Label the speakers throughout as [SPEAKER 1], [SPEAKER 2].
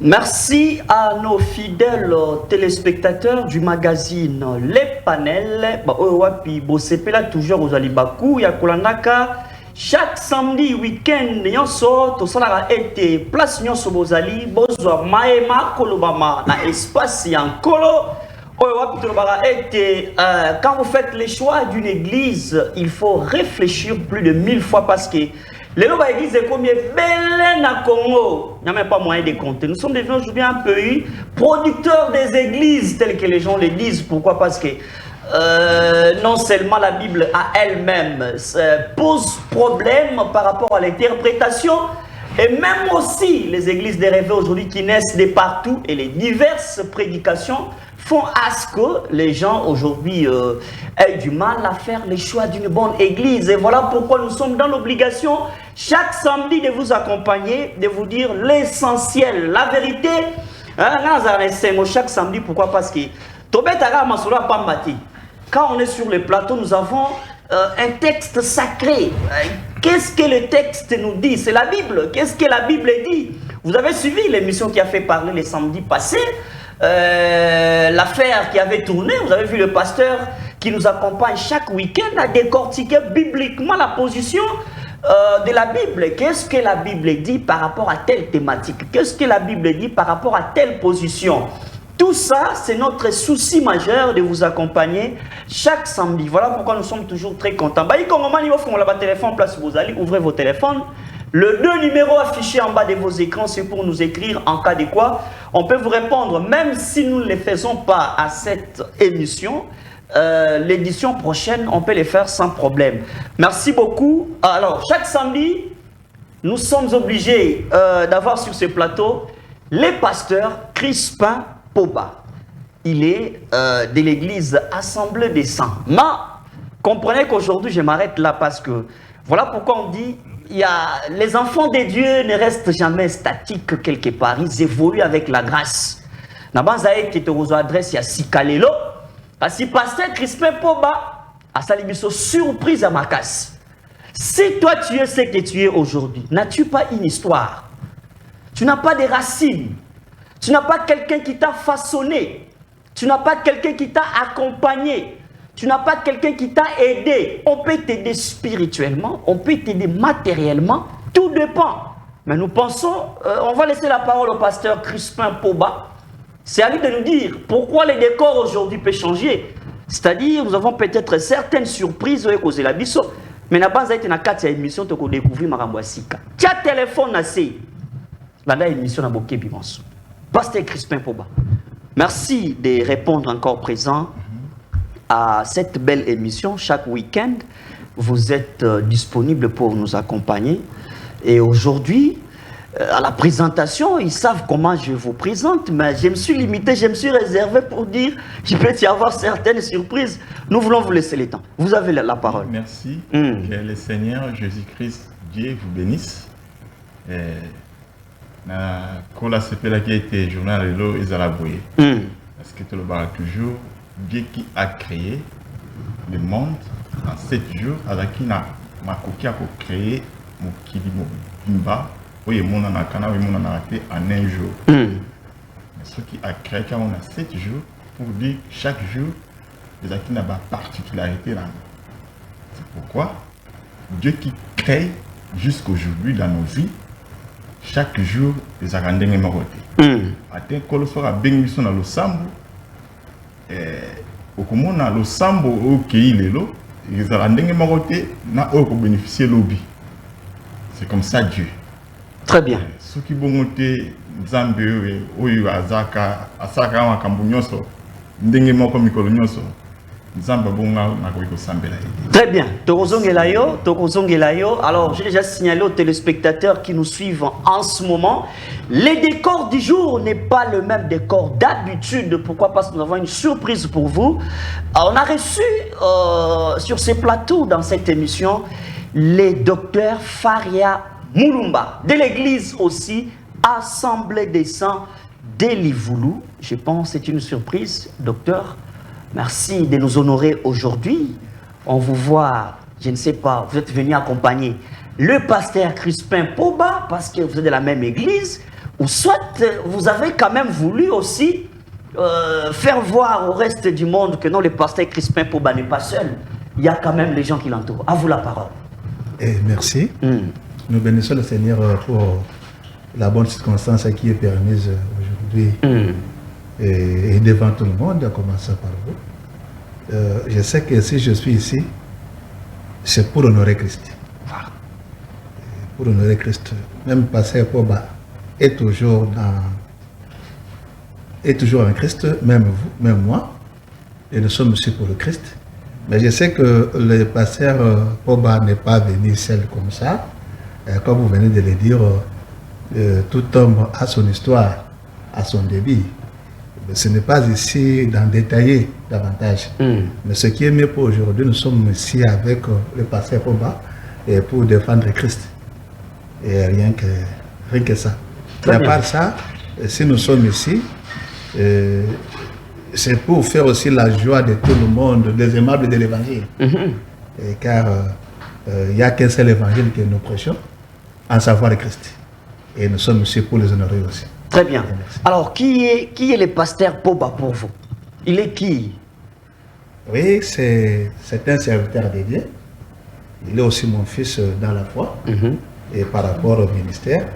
[SPEAKER 1] Merci à nos fidèles téléspectateurs du magazine Les Panels. Toujours aux Alibakou, Yakulanaka. Chaque samedi, week-end, tout ça a été place Sobozali, Bozwa Maema, Kolobama, na espace Yankolo. Quand vous faites les choix d'une église, il faut réfléchir plus de 1000 fois parce que les noms d'église est combien belle na Congo. Il n'y a même pas moyen de compter. Nous sommes devenus aujourd'hui un pays producteur des églises telles que les gens le disent. Pourquoi? Parce que non seulement la Bible à elle-même pose problème par rapport à l'interprétation, et même aussi les églises des rêves aujourd'hui qui naissent de partout et les diverses prédications font à ce que les gens aujourd'hui aient du mal à faire les choix d'une bonne église. Et voilà pourquoi nous sommes dans l'obligation chaque samedi de vous accompagner, de vous dire l'essentiel, la vérité. Chaque samedi, pourquoi? Parce que quand on est sur le plateau, nous avons un texte sacré. Qu'est-ce que le texte nous dit? C'est la Bible. Qu'est-ce que la Bible dit? Vous avez suivi l'émission qui a fait parler les samedis passés, l'affaire qui avait tourné. Vous avez vu le pasteur qui nous accompagne chaque week-end à décortiquer bibliquement la position de la Bible. Qu'est-ce que la Bible dit par rapport à telle thématique? Qu'est-ce que la Bible dit par rapport à telle position? Tout ça, c'est notre souci majeur de vous accompagner chaque samedi. Voilà pourquoi nous sommes toujours très contents. Ouvrez vos téléphones. Le 2 numéros affichés en bas de vos écrans, c'est pour nous écrire en cas de quoi. On peut vous répondre, même si nous ne les faisons pas à cette émission. L'édition prochaine, on peut les faire sans problème. Merci beaucoup. Alors, chaque samedi, nous sommes obligés d'avoir sur ce plateau les pasteurs Crispin Poba. Il est de l'église Assemblée des Saints. Mais comprenez qu'aujourd'hui, je m'arrête là parce que voilà pourquoi on dit les enfants de Dieu ne restent jamais statiques quelque part. Ils évoluent avec la grâce. Nabanzae qui te vous adresse à Sikalelo. Parce que pasteur Crispin Poba a salibiso surprise à ma casse. Si toi tu es ce que tu es aujourd'hui, n'as-tu pas une histoire? Tu n'as pas de racines. Tu n'as pas quelqu'un qui t'a façonné. Tu n'as pas quelqu'un qui t'a accompagné. Tu n'as pas quelqu'un qui t'a aidé. On peut t'aider spirituellement, on peut t'aider matériellement. Tout dépend. Mais nous pensons, on va laisser la parole au pasteur Crispin Poba. C'est à lui de nous dire pourquoi les décors aujourd'hui peuvent changer. C'est-à-dire, nous avons peut-être certaines surprises aux Elabiso. Mais na base été na kati ya émission to ko découvrir marambasika. Tia téléphone assez. La émission na boké bimanso. Pasteur Crispin Poba. Merci de répondre encore présent à cette belle émission chaque week-end. Vous êtes disponible pour nous accompagner. Et aujourd'hui, à la présentation, ils savent comment je vous présente, mais je me suis limité, je me suis réservé pour dire qu'il peut y avoir certaines surprises. Nous voulons vous laisser le temps. Vous avez la parole.
[SPEAKER 2] Merci. Que le Seigneur Jésus-Christ, Dieu vous bénisse. Quand la CPLA qui a été journal de l'eau, ils ont laboué. Parce que tout le monde toujours, Dieu qui a créé le monde en 7 jours, avec qui a créé mon kilimo bimba. Oui, mon anakana, oui, mon anaté en un jour. Mais ce qui a créé quand on a 7 jours, pour dire chaque jour, les acquis n'ont pas particularité là. C'est pourquoi Dieu qui crée jusqu'aujourd'hui dans nos vies, chaque jour, les arrandés mémorotés. Atteint que le soir à bénédiction dans le sambo, au comment dans le sambo au pays les lots, les arrandés mémorotés n'a pas bénéficié lobby. C'est comme ça Dieu.
[SPEAKER 1] Très bien.
[SPEAKER 2] Ce qui vont monter Zambie, Oyo, Azaka, Asaka, Makambunyoso, Ndengemo, Mikolonyoso, Zamba Bonga, Nakoiko Sambela.
[SPEAKER 1] Très bien. Tokozongelayo. Alors, j'ai déjà signalé aux téléspectateurs qui nous suivent en ce moment. Les décors du jour n'est pas le même décor d'habitude. Pourquoi? Parce que nous avons une surprise pour vous. On a reçu sur ces plateaux, dans cette émission, les docteurs Faria Mulumba, de l'église aussi, Assemblée des Saints d'Elivoulou. Je pense que c'est une surprise, docteur. Merci de nous honorer aujourd'hui. On vous voit, je ne sais pas, vous êtes venu accompagner le pasteur Crispin Poba, parce que vous êtes de la même église. ou soit vous avez quand même voulu aussi faire voir au reste du monde que non, le pasteur Crispin Poba n'est pas seul. Il y a quand même les gens qui l'entourent. À vous la parole.
[SPEAKER 3] Et merci. Nous bénissons le Seigneur pour la bonne circonstance qui est permise aujourd'hui et devant tout le monde, à commencer par vous. Je sais que si je suis ici, c'est pour honorer Christ. Pour honorer Christ. Même pasteur Poba est toujours en Christ, même vous, même moi, et nous sommes ici pour le Christ. Mais je sais que le pasteur Poba n'est pas venu seul comme ça. Comme vous venez de le dire, tout homme a son histoire, a son début. Mais ce n'est pas ici d'en détailler davantage. Mais ce qui est mieux pour aujourd'hui, nous sommes ici avec le pasteur Poba et pour défendre Christ. Et rien que ça. Mais à part ça, si nous sommes ici, c'est pour faire aussi la joie de tout le monde, des aimables de l'évangile. Car il n'y a qu'un seul évangile que nous prêchons, en savoir le Christ. Et nous sommes ici pour les honorer aussi.
[SPEAKER 1] Très bien. Alors, qui est le pasteur Poba pour vous? Il est qui?
[SPEAKER 3] Oui, c'est un serviteur de Dieu. Il est aussi mon fils dans la foi et par rapport au ministère.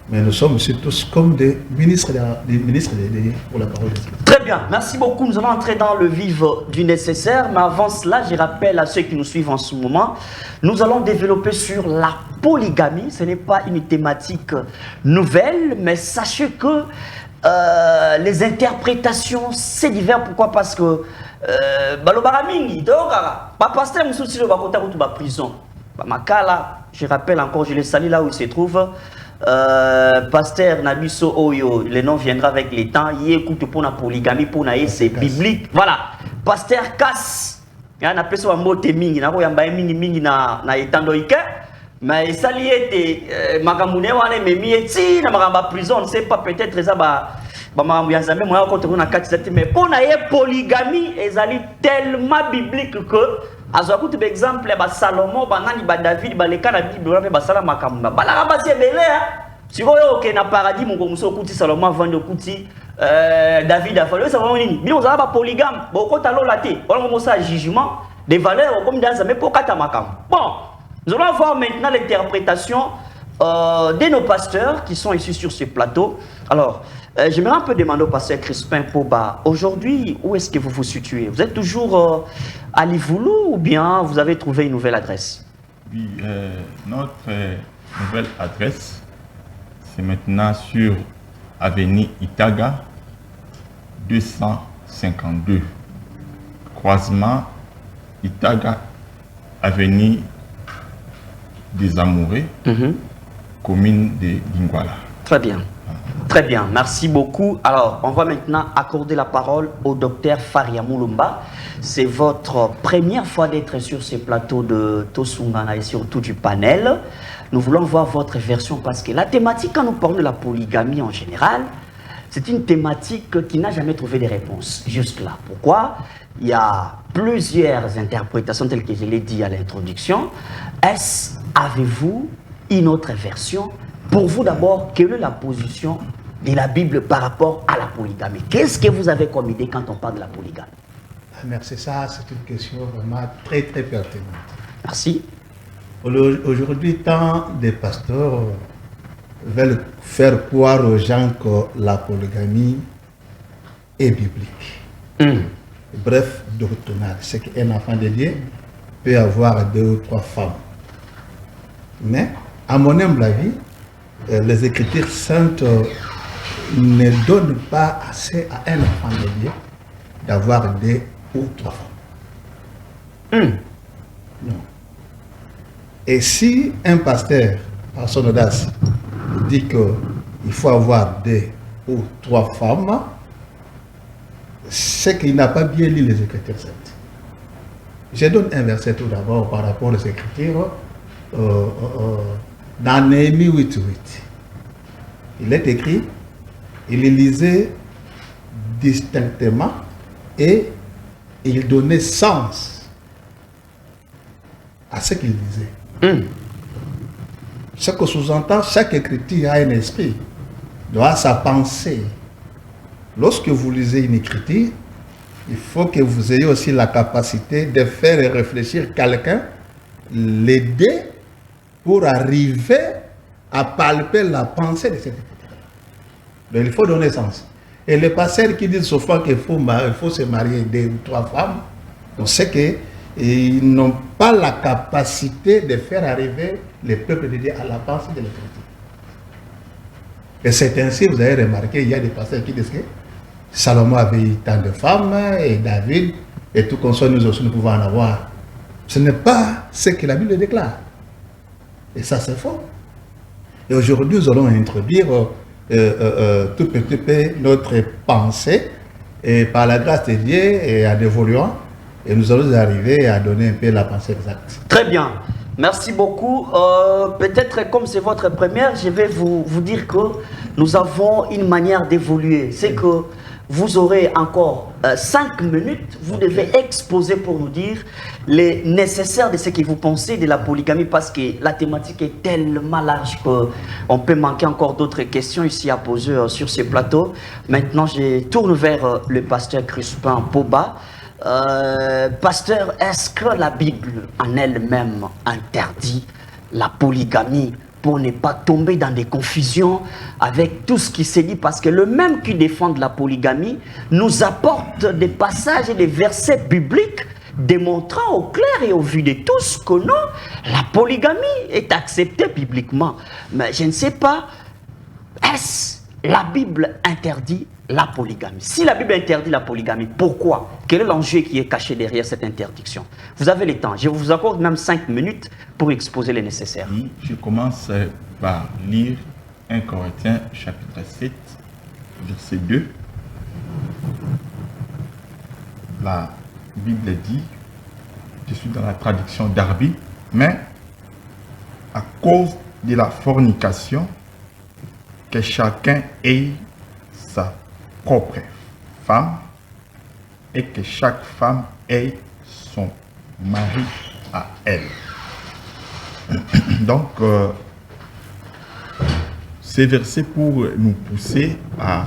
[SPEAKER 3] Mais nous sommes aussi tous comme des ministres de Dieu pour la parole de Dieu.
[SPEAKER 1] Très bien, merci beaucoup. Nous allons entrer dans le vif du nécessaire. Mais avant cela, je rappelle à ceux qui nous suivent en ce moment, nous allons développer sur la polygamie. Ce n'est pas une thématique nouvelle, mais sachez que les interprétations, c'est divers. Pourquoi? Parce que prison. Je rappelle encore, je les salue là où il se trouve. Pasteur Nabiso Oyo, le nom viendra avec les temps. Il écoute pour la polygamie, pour la c'est biblique. Voilà. Pasteur Cass, il y a un appel sur un mot mingi, na mingi na etando ike. Mais ça lié était magamune wane mais mieti na magamba prison, c'est pas peut-être ça mais pour la polygamie, elle tellement biblique que, à ce coup d'exemple, Salomon, David, le cas de la Bible, Makamba. Si vous avez un paradis, mon Salomon vend le couti, David a fallu savoir une. Mais on a pas polygame, beaucoup de laté. On a un jugement des valeurs comme dans mais pour Katamakam. Bon, nous allons voir maintenant l'interprétation de nos pasteurs qui sont ici sur ce plateau. Alors, j'aimerais un peu demander au pasteur Crispin Poba, aujourd'hui, où est-ce que vous vous situez? Vous êtes toujours à Livoulou ou bien vous avez trouvé une nouvelle adresse?
[SPEAKER 2] Oui, notre nouvelle adresse, c'est maintenant sur avenue Itaga 252. Croisement Itaga, avenue des Amoureux, commune de Lingwala.
[SPEAKER 1] Très bien. Très bien, merci beaucoup. Alors, on va maintenant accorder la parole au docteur Faria Moulumba. C'est votre première fois d'être sur ce plateau de Tosungana et surtout du panel. Nous voulons voir votre version parce que la thématique, quand nous parlons de la polygamie en général, c'est une thématique qui n'a jamais trouvé de réponse jusque-là. Pourquoi? Il y a plusieurs interprétations telles que je l'ai dit à l'introduction. Avez-vous une autre version? Pour vous d'abord, quelle est la position de la Bible par rapport à la polygamie? Qu'est-ce que vous avez comme idée quand on parle de la polygamie?
[SPEAKER 3] Merci, ça c'est une question vraiment très très pertinente.
[SPEAKER 1] Merci.
[SPEAKER 3] Aujourd'hui, tant des pasteurs veulent faire croire aux gens que la polygamie est biblique. Bref, doctrinale. C'est qu'un enfant de Dieu peut avoir 2 ou 3 femmes. Mais, à mon humble avis, les Écritures saintes ne donnent pas assez à un enfant de Dieu d'avoir 2 ou 3 femmes. Non. Et si un pasteur, par son audace, dit qu'il faut avoir 2 ou 3 femmes, c'est qu'il n'a pas bien lu les Écritures saintes. Je donne un verset tout d'abord par rapport aux Écritures. Dans Néhémie 8.8, il est écrit, il lisait distinctement et il donnait sens à ce qu'il disait. Ce que sous-entend, chaque écriture a un esprit. doit sa pensée. Lorsque vous lisez une écriture, il faut que vous ayez aussi la capacité de faire réfléchir quelqu'un, l'aider pour arriver à palper la pensée de cette écriture. Donc il faut donner sens. Et les pasteurs qui disent souvent qu'il faut se marier 2 ou 3 femmes, on sait qu'ils n'ont pas la capacité de faire arriver le peuple de Dieu à la pensée de l'écriture. Et c'est ainsi, vous avez remarqué, il y a des pasteurs qui disent que Salomon avait eu tant de femmes, et David, et tout comme ça, nous aussi nous pouvons en avoir. Ce n'est pas ce que la Bible déclare. Et ça, c'est faux. Et aujourd'hui, nous allons introduire tout petit peu notre pensée, et par la grâce de Dieu, et en évoluant, et nous allons arriver à donner un peu la pensée exacte.
[SPEAKER 1] Très bien. Merci beaucoup. Peut-être comme c'est votre première, je vais vous dire que nous avons une manière d'évoluer. C'est que vous aurez encore 5 minutes, vous devez exposer pour nous dire les nécessaires de ce que vous pensez de la polygamie, parce que la thématique est tellement large qu'on peut manquer encore d'autres questions ici à poser sur ce plateau. Maintenant, je tourne vers le pasteur Crispin Poba. Pasteur, est-ce que la Bible en elle-même interdit la polygamie pour ne pas tomber dans des confusions avec tout ce qui s'est dit? Parce que le même qui défend la polygamie nous apporte des passages et des versets bibliques démontrant au clair et au vu de tous que non, la polygamie est acceptée bibliquement. Mais je ne sais pas, est-ce la Bible interdit la polygamie? Si la Bible interdit la polygamie, pourquoi? Quel est l'enjeu qui est caché derrière cette interdiction? Vous avez le temps. Je vous accorde même 5 minutes pour exposer les nécessaires.
[SPEAKER 2] Oui, je commence par lire 1 Corinthiens chapitre 7, verset 2. La Bible dit, je suis dans la traduction Darby, mais à cause de la fornication, que chacun ait sa propre femme et que chaque femme ait son mari à elle. Donc, ces versets pour nous pousser à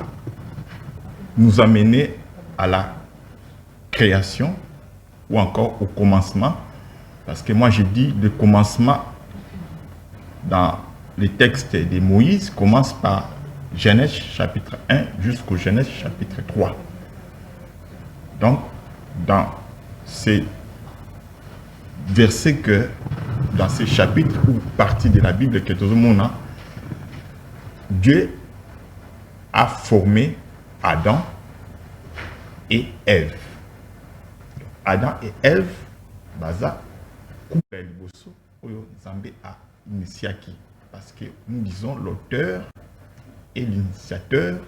[SPEAKER 2] nous amener à la création ou encore au commencement, parce que moi je dis le commencement dans les textes de Moïse commence par Genèse chapitre 1 jusqu'au Genèse chapitre 3. Donc, dans ces versets dans ces chapitres ou parties de la Bible que tout le monde a, Dieu a formé Adam et Ève. Adam et Ève, baza, couple liboso, oyo Nzambe a initiaki. Parce que nous disons l'auteur et l'initiateur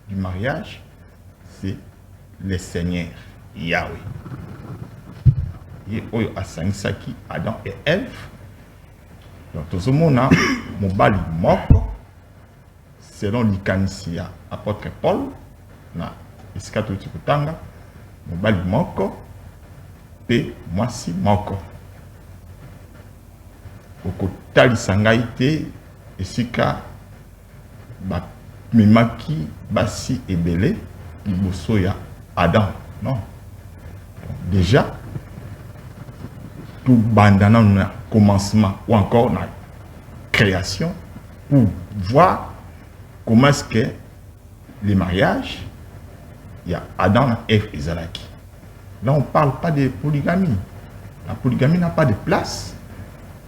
[SPEAKER 2] du mariage, c'est le Seigneur, Yahweh. Et oyo asangisaki Adam et Ève. Donc tout ce monde a mobali moko, selon l'ikanisia apôtre Paul, na esikato tikutanga, mobali moko, pe mwasi moko. Okotalisaka ngai te esika bamemaki basi ebele liboso ya Adam. Non. Déjà, tout bandana na commencement ou encore na création pour voir comment est-ce que les mariages, il y a Adam et Ève et Zalaki. Là, on ne parle pas de polygamie. La polygamie n'a pas de place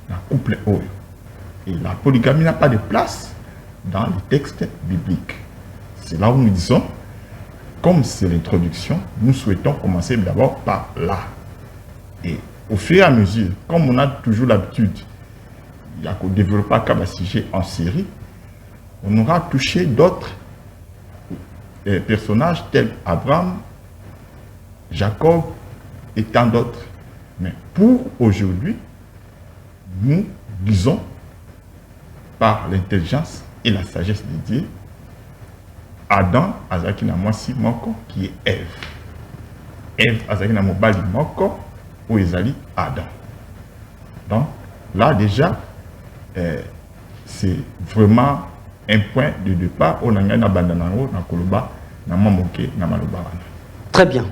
[SPEAKER 2] dans le couple Oyo. Et la polygamie n'a pas de place dans les textes bibliques. C'est là où nous disons, comme c'est l'introduction, nous souhaitons commencer d'abord par là. Et au fur et à mesure, comme on a toujours l'habitude, il y a qu'au développement comme un sujet en série, on aura touché d'autres personnages tels Abraham, Jacob et tant d'autres. Mais pour aujourd'hui, nous lisons par l'intelligence et la sagesse de Dieu Adam azaki na mwasi moko qui est Ève. Ève azaki na mobali moko ou ezali Adam. Donc là déjà c'est vraiment un point de départ au nanga na bandanango na koloba na mamoke na maloba.
[SPEAKER 1] Très bien.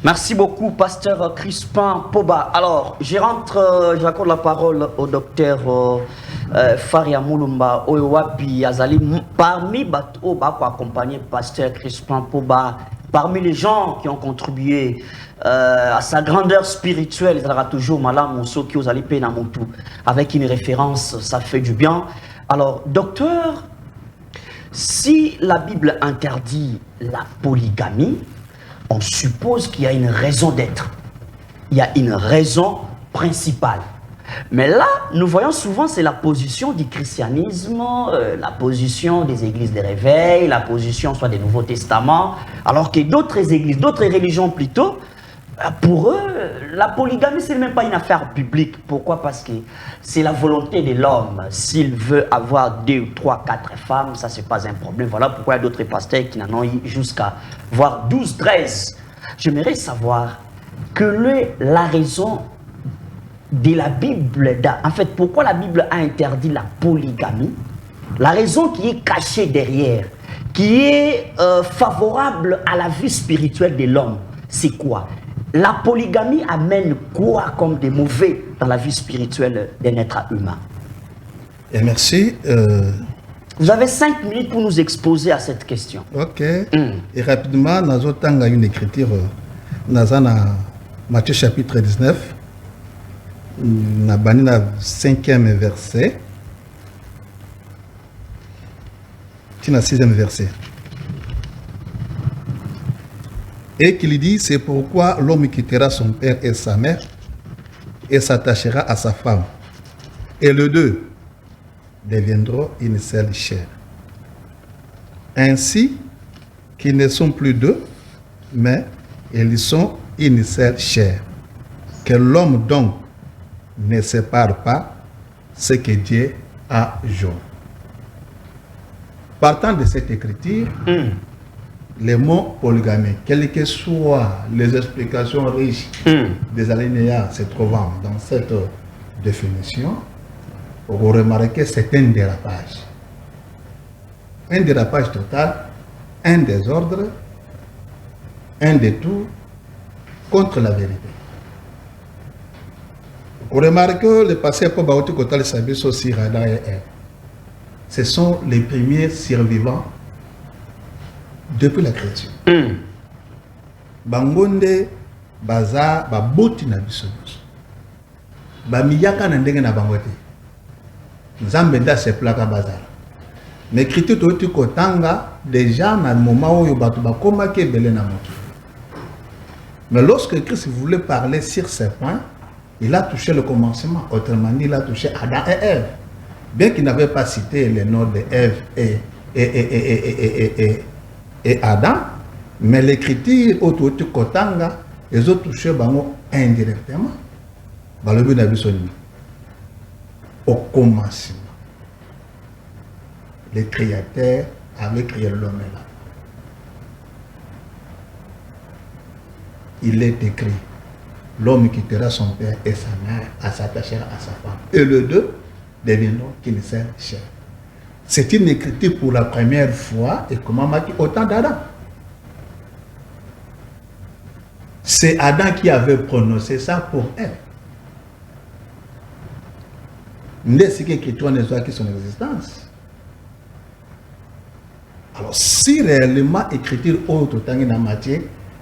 [SPEAKER 1] Merci beaucoup, pasteur Crispin Poba. Alors, j'accorde la parole au docteur Faria Moulumba Oyowapi Azali. Parmi Bato Bako accompagné pasteur Crispin Poba, parmi les gens qui ont contribué à sa grandeur spirituelle, il y aura toujours Malam Mousso qui aux Alipé Namontou. Avec une référence, ça fait du bien. Alors, docteur, si la Bible interdit la polygamie, on suppose qu'il y a une raison d'être. Il y a une raison principale. Mais là, nous voyons souvent, c'est la position du christianisme, la position des églises de réveil, la position soit des Nouveaux Testaments, alors que d'autres églises, d'autres religions plutôt, pour eux, la polygamie, ce n'est même pas une affaire publique. Pourquoi? Parce que c'est la volonté de l'homme. S'il veut avoir 2, 3, 4 femmes, ça, c'est pas un problème. Voilà pourquoi il y a d'autres pasteurs qui n'en ont eu jusqu'à voir 12, 13. J'aimerais savoir quelle est la raison de la Bible. En fait, pourquoi la Bible a interdit la polygamie? La raison qui est cachée derrière, qui est favorable à la vie spirituelle de l'homme, c'est quoi? La polygamie amène quoi comme des mauvais dans la vie spirituelle d'un être humain?
[SPEAKER 3] Et merci.
[SPEAKER 1] Vous avez 5 minutes pour nous exposer à cette question.
[SPEAKER 3] Ok. Et rapidement, nous avons une écriture dans Matthieu chapitre 19, nous avons le 5e verset, le 6e verset. Et qu'il dit, c'est pourquoi l'homme quittera son père et sa mère et s'attachera à sa femme. Et les deux deviendront une seule chair. Ainsi qu'ils ne sont plus deux, mais ils sont une seule chair. Que l'homme donc ne sépare pas ce que Dieu a joint. Partant de cette écriture, les mots polygamie, quelles que soient les explications riches des alinéas se trouvant dans cette définition, vous remarquez que c'est un dérapage. Un dérapage total, un désordre, un détour contre la vérité. Vous remarquez que le passé pour Baouti Kotal Sabiso aussi Rada et Ève. Ce sont les premiers survivants depuis la création. Bangonde baza baboti na biso. Bamiyaka na ndenge na bangote. Nzambe nda se plaka bazara. Mais écriture toti kotanga déjà na moment où bato bakoma ke belé na moto. Mais lorsque Christ voulait parler sur ces points, il a touché le commencement. Autrement dit, il a touché Adam et Ève. Bien qu'il n'avait pas cité les noms de Ève et Adam, mais l'écriture autour de Kotanga, ils ont touché bango indirectement. Au commencement, le Créateur avait créé l'homme là. Il est écrit, l'homme quittera son père et sa mère, s'attachera à sa femme. Et les deux deviendront qu'une seule chair. C'est une écriture pour la première fois et comment marqué autant d'Adam. C'est Adam qui avait prononcé ça pour elle. N'est-ce qu'écriture n'est pas qui son existence. Alors si réellement écriture autre temps dans matière,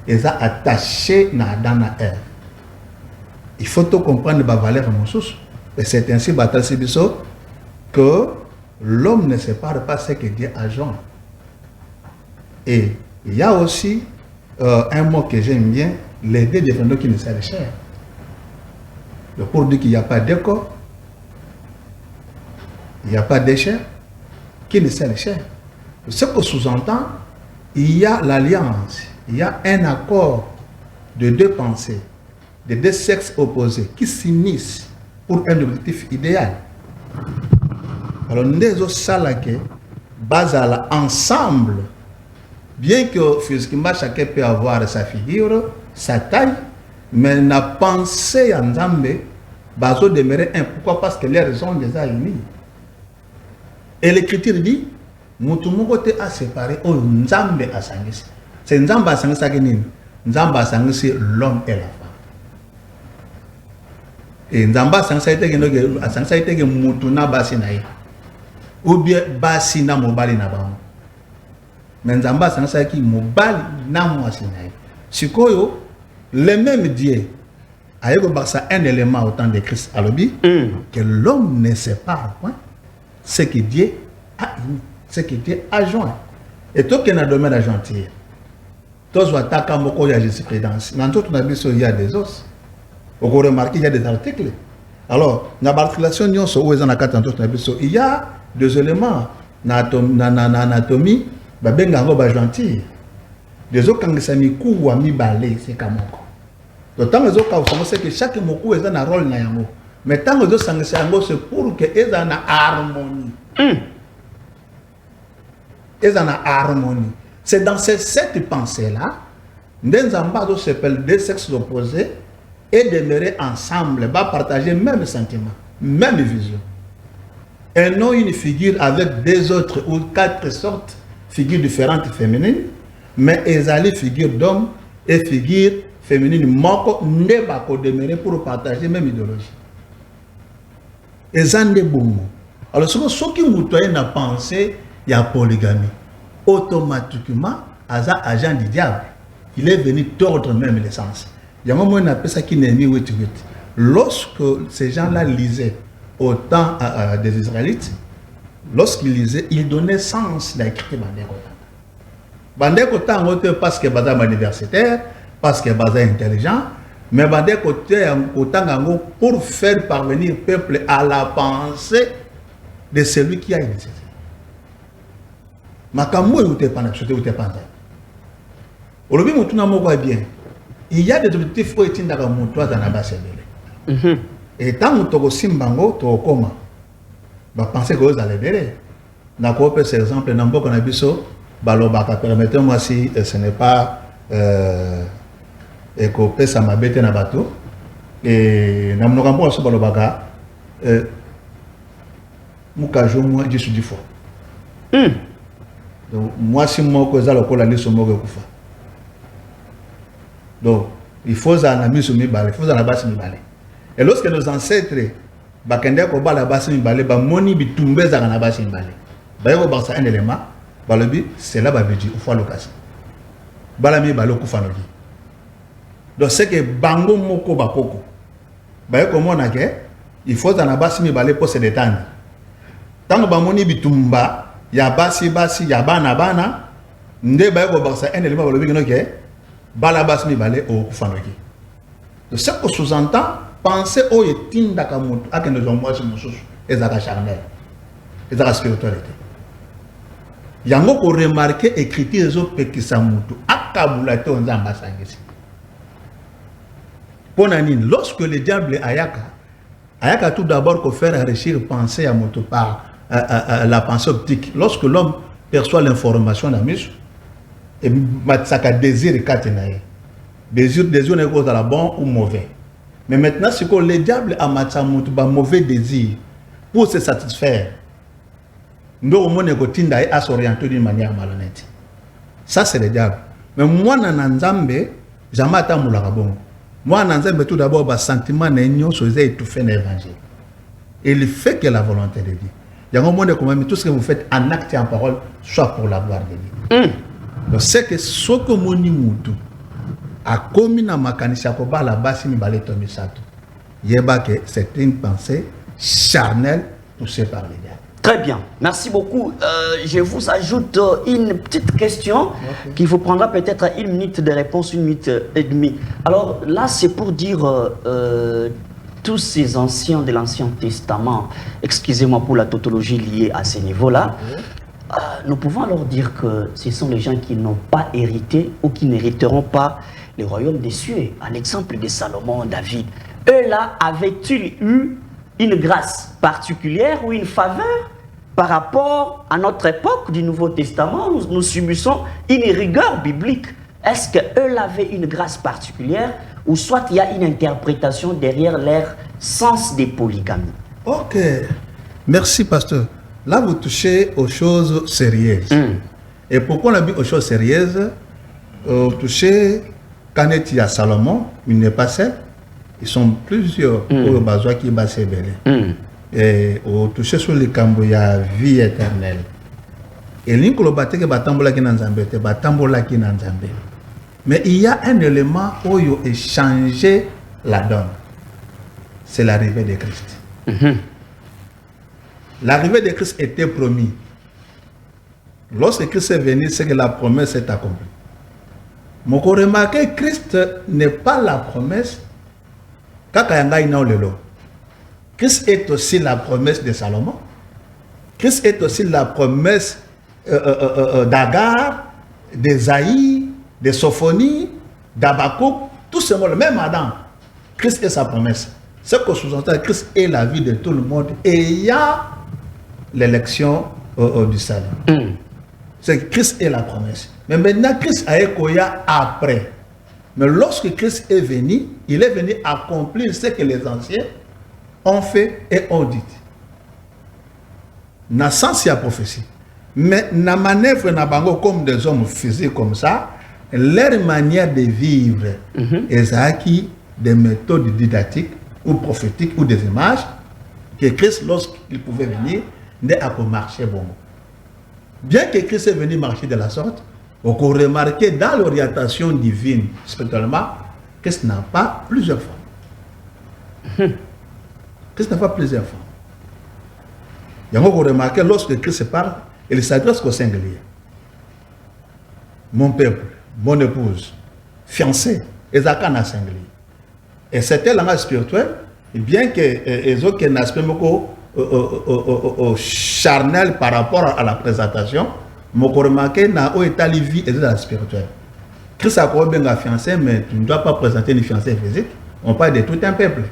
[SPEAKER 3] ils ont attaché à Adam et Ève. Il faut tout comprendre la valeur de mon source. Et c'est ainsi que l'homme ne sépare pas ce que Dieu a joint. Et il y a aussi un mot que j'aime bien, les deux deviendront qui ne savent chair. Pour dire qu'il n'y a pas d'écho, il n'y a pas de chair, qui ne savent chair. Ce que sous-entend, il y a l'alliance, il y a un accord de deux pensées, de deux sexes opposés qui s'unissent pour un objectif idéal. Alors, nous avons basé ensemble, bien que physiquement chacun peut avoir sa figure, sa taille, mais la pensée en Zambé, baso demeurer un. Pourquoi? Parce que les raisons les a unies. Et l'écriture dit Mutumoko te a séparé o Nzambe asangisi. C'est Nzambe asangisa kenini. Nzambe asangisi l'homme et la femme. Et Nzambe asangisa ite ke mutuna basi na ye. Ou bien basi na mobali na bango. Mais Nzambe asangisa ki mobali na mwasi na ye. Sikoyo le même Dieu a eu un élément au temps de Christ alobi que l'homme ne sépare point ce que Dieu a uni, ce que Dieu a joint. Et toi qui es dans le domaine de la gentillesse, toi tu as quand il y a jurisprudence. Dans tout le il y a des os. Vous remarquez il y a des articles. Alors dans l'articulation il y a des éléments dans l'anatomie, ben gentil. Des autres quand ça mi coup ou mi balé c'est comme ça. D'autant les autres cas c'est que chaque moku est un rôle na yango. Mais tant les autres sang c'est pour que est en harmonie. Est en harmonie. C'est dans cette pensée là, Nzamba s'appelle deux sexes opposés et demeurer ensemble, va partager même sentiment, même vision. Et non une figure avec deux autres ou quatre sortes figures différentes féminines. Mais ils allaient figure d'homme et figure féminine moko ne pas demeurer pour partager même idéologie. Ils ont des bons mots. Alors ceux qui ont pensé il y a polygamie, automatiquement agent du diable. Il est venu tordre même l'essence. Il y a un moment où on appelle ça qui n'est mis 8-8. Lorsque ces gens-là lisaient au temps des Israélites, lorsqu'ils lisaient, ils donnaient sens à l'écriture de parce que c'est universitaire, parce que c'est intelligent, mais pour faire parvenir le peuple à la pensée de celui qui a initié. Il y a des objectifs qui sont dans la et tant que tu simbango, tu comment penser que vous allez bérer. Par exemple, dans le Balobaka, permettez-moi si ce n'est pas que ça m'a bêté dans bateau. Et dans mon rapport sur Balobaka, moi je suis du fort. Donc, moi si moi que ça le colle à l'issue moi kufa. Donc, il faut un ami sur mes balais, il faut un base sur mes balais. Et lorsque nos ancêtres, bakende ko bala base sur mes balais, ba moni bitumbe za na base sur mes balais. Ba yo ba ça un élément. Balobi, c'est là que il faut l'occasion. Balami balo kufanogi. Donc c'est que bango moko bakoko. Ba comment on a que il faut dans la base mi balé pour se détendre. Tant que bamoni bitumba, ya basi ya bana, nde ba ko baksa un élément balobi que bala basi mi balé au kufanogi. Donc ce que sous-entend penser au yetinda kamutu akende zomwa si mususu ezaka charnel. Ezaka spiritualité. Yango ko remarquer écriture les autres qui samutu akabulato nzamba sangisi. Ponanine lorsque le diable ayaka tout d'abord ko faire réussir penser à moto par la pensée optique. Lorsque l'homme perçoit l'information dans mise et matsaka désir katenaye. Désir n'est pas la bon ou mauvais. Mais maintenant c'est que le diable a matsamutu ba mauvais désir pour se satisfaire. Nous à s'orienter d'une manière malhonnête. Ça, c'est le diable. Mais moi, Nanzambe, jamais atteint mon larabon. Moi, Nanzambe, tout d'abord, le sentiment n'est pas étouffé dans l'évangile. Et le fait que la volonté de Dieu. Il y a un moment où tout ce que vous faites en acte et en parole, soit pour la gloire de Dieu. Donc, c'est que ce que mon imoutou a commis dans ma canissa, la base, c'est une pensée charnelle poussée par les diables.
[SPEAKER 1] Très bien, merci beaucoup. Je vous ajoute une petite question qui vous prendra peut-être 1 minute de réponse, 1 minute et demie. Alors là, c'est pour dire tous ces anciens de l'Ancien Testament, excusez-moi pour la tautologie liée à ce niveau-là, nous pouvons alors dire que ce sont les gens qui n'ont pas hérité ou qui n'hériteront pas le royaume des cieux, à l'exemple de Salomon, David. Eux-là, avaient-ils eu une grâce particulière ou une faveur par rapport à notre époque du Nouveau Testament? Nous subissons une rigueur biblique. Est-ce qu'eux avaient une grâce particulière ou soit il y a une interprétation derrière leur sens des polygamies?
[SPEAKER 3] Ok, merci pasteur. Là, vous touchez aux choses sérieuses. Et pourquoi on a dit aux choses sérieuses? Vous touchez, quand il y a Salomon, il n'est pas seul. Ils sont plusieurs au besoin qui va se belé. Et vous touchez sur les cambo, il y a vie éternelle. Et l'inclo batte que batambola qui n'enzambe, batambola qui n'enzambe. Mais il y a un élément où il a changé la donne. C'est l'arrivée de Christ. L'arrivée de Christ était promise. Lorsque Christ est venu, c'est que la promesse est accomplie. Mais vous remarquez, Christ n'est pas la promesse. Christ est aussi la promesse de Salomon. Christ est aussi la promesse d'Agar, d'Esaïe, de Sophonie, d'Abakouk, tout ce monde, même Adam. Christ est sa promesse. Ce que sous-entend, Christ est la vie de tout le monde et il y a l'élection du salut. C'est que Christ est la promesse. Mais maintenant, Christ a écouillé après. Mais lorsque Christ est venu, il est venu accomplir ce que les anciens ont fait et ont dit. Dans le sens, il y a prophétie. Mais dans la manœuvre, comme des hommes physiques comme ça, leur manière de vivre, ils ont acquis des méthodes didactiques ou prophétiques ou des images que Christ, lorsqu'il pouvait venir, n'a pas marché bon. Bien que Christ est venu marcher de la sorte, on peut remarquer dans l'orientation divine, spirituellement, Christ n'a pas plusieurs formes. Christ n'a pas plusieurs formes. Il y a encore remarqué, lorsque Christ parle, il s'adresse au singulier. Mon peuple, mon épouse, fiancé, et ça n'a singulier. Et c'était langage spirituel, bien que les autres n'ont aspect charnel par rapport à la présentation, mais on remarque qu'il y a une vie et la spirituelle. Christ a quoi bien fiancé, mais tu ne dois pas présenter une fiancée physique. On parle de tout un peuple.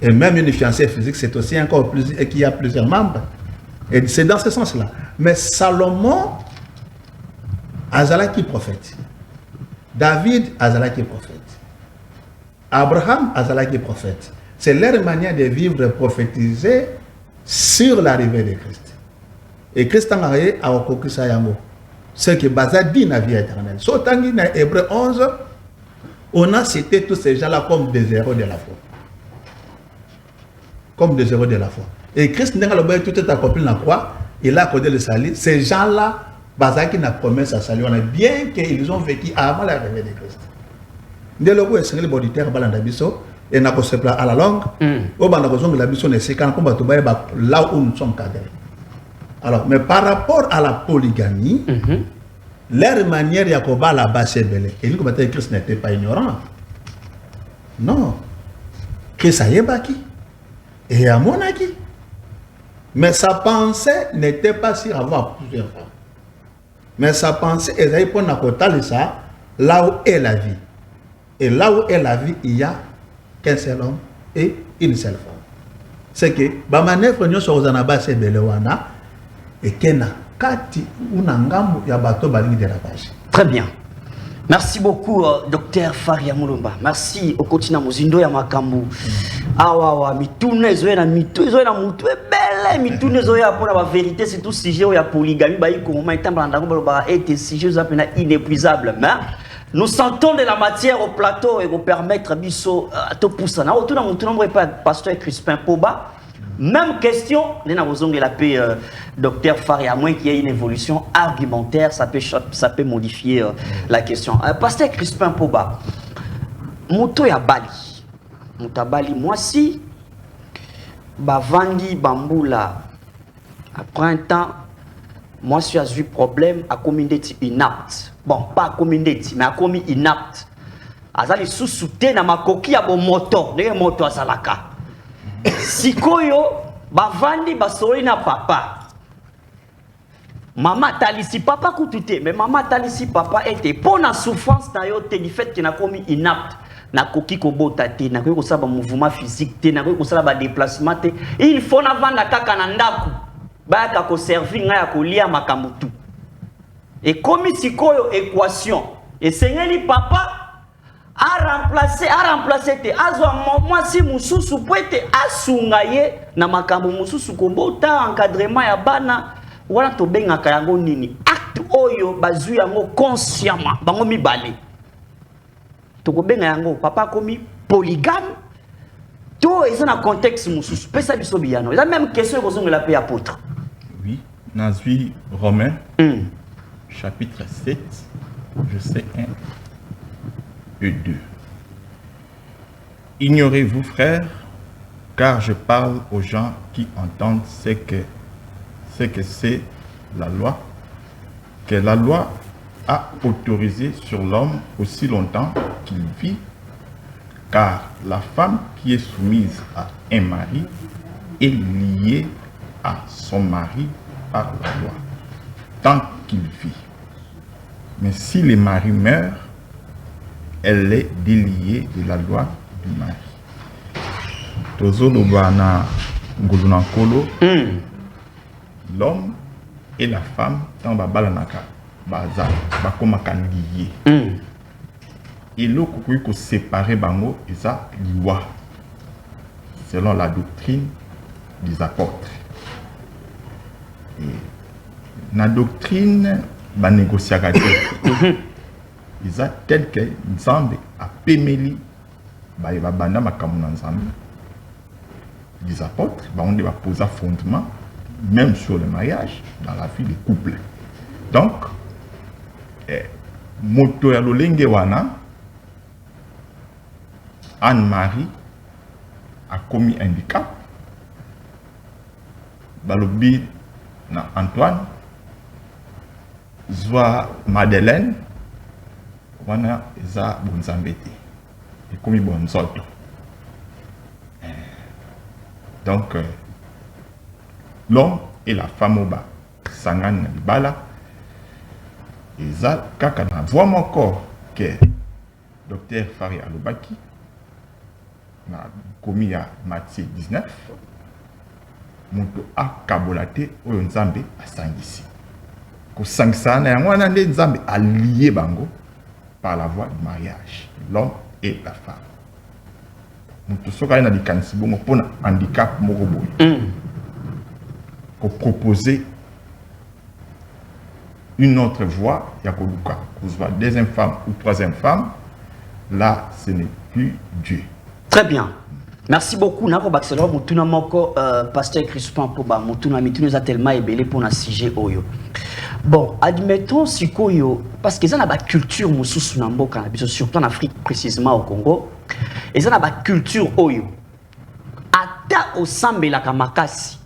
[SPEAKER 3] Et même une fiancée physique, c'est aussi encore plus, et qu'il y a plusieurs membres. Et c'est dans ce sens-là. Mais Salomon, Azala qui prophète. David, Azala qui prophète. Abraham, Azala qui prophète. C'est leur manière de vivre prophétisée sur l'arrivée de Christ. Et Christ a arrivé à Okokusa Yango. Ce qui est basé dans la vie éternelle. Sautant dans Hébreu 11, on a cité tous ces gens-là comme des héros de la foi. Comme des héros de la foi. Et Christ n'a pas tout accompli dans la croix, il a accordé le salut. Ces gens-là, basés qui n'a promesse à salut, on a bien qu'ils ont vécu avant l'arrivée de Christ. Dès lors où est-ce que les auditeurs balandabiso et n'a pas se à la langue, au bandaboson de la mission de ces camps, là où nous sommes cadrés. Alors, mais par rapport à la polygamie, leur manière Yakoba là-bas c'est belle. Et nous, comme Christ n'était pas ignorant. Non. Christ a yébaki. Et à mon acquis. Mais sa pensée n'était pas sur avoir plusieurs femmes. Mais sa pensée est pour n'accordé ça là où est la vie. Et là où est la vie, il n'y a qu'un seul homme et une seule femme. C'est que, ma manœuvre, nous sommes en bas, c'est Belewana, et Kena, Kati, Unangamu, Yabato, Bali de la page.
[SPEAKER 1] Très bien. Merci beaucoup, Dr Faria Mulumba. Merci au continent Muzindo ya Makambu. Awawa, mitune zoya na mutu belle, mitune zoya pour la vérité, c'est tout sujet où il y a polygamie, bah il comment il t'embande bah et sujet zapena inépuisable. Mais nous sentons de la matière au plateau et vous permettre biso to poussana. Autour de mutu nombre pas pasteur Crispin Poba. Même question, la paix, Dr Faria, à moins qu'il y ait une évolution argumentaire, ça peut modifier la question. Pasteur Crispin Poba, Mouto ya Bali, Bali, moi si, Bavandi Bamboula, après un temps, moi si j'ai eu problème à communauté inapte. Bon, pas à communauté, mais à communauté inapte. Azali sous-souté na makoki ya bon moto, ne moto à Salaka. Sikoyo bavandi basori na papa mama talisi papa kutute mais mama talisi papa était pour na souffrance na yo te du fait que na komi inapte na koki ko bota te na ko sala mouvement physique te na ko sala ba déplacement te il faut na vanda kaka na ndaku ba ka ko servir nga ya ko lia makamutu et komi sikoyo équation et sengeli papa a remplacé te azwa moi si mususu poete asungaye na makambo mususu kobota encadrement ya bana wana to bengaka yango nini acte oyo bazui yango consciemment bango mibale to ko benga yango papa komi polygame to eza na contexte mususu pesa biso biyano eza même question ko zonga la paix apôtre.
[SPEAKER 2] Oui, nazui Romains chapitre 7 verset 1 et 2. Ignorez-vous, frères, car je parle aux gens qui entendent ce que c'est la loi, que la loi a autorisé sur l'homme aussi longtemps qu'il vit, car la femme qui est soumise à un mari est liée à son mari par la loi, tant qu'il vit. Mais si le mari meurt, elle est déliée de la loi du mari. L'homme et la femme, dans babalanaka, baza, bakomaka lié. Et l'autre qui séparer bango, et ça, loi, selon la doctrine des apôtres. Et la doctrine, ba négociateur. Ils ont tel que Nzambe a pémeli ba banda makamuna Nzambe. Les apôtres, on va poser fondement même sur le mariage dans la vie des couples. Donc, moto ya lolenge wana Anne-Marie a commis un handicap. Balobi na Antoine Zwa Madeleine wana eza bonzambe te ekomi bonzoto. Donc l'homme et la femme oba sangana libala eza kaka na voix moko que docteur Fari alobaki na komi ya Matthieu 19 moto akabolate oyo Nzambe asangisi kosangisa na yango wana nde Nzambe allié bango par la voie du mariage, l'homme et la femme. Moto soka ina likanisi bongo pona handicap moko boye ko proposer une autre voie ya koluka kozwa deuxième femme ou troisième femme, là ce n'est plus Dieu.
[SPEAKER 1] Très bien. Merci beaucoup. Nako Baxelo mutuna moko pasteur Crispin Poba mutuna mitunu za tellement ebelé pour un sujet oyo. Bon, admettons sikoyo parce que ça na ba culture mususu na mboka na biso surtout en Afrique précisément au Congo. Et ça na ba culture oyo. Ata osambela kamakasi.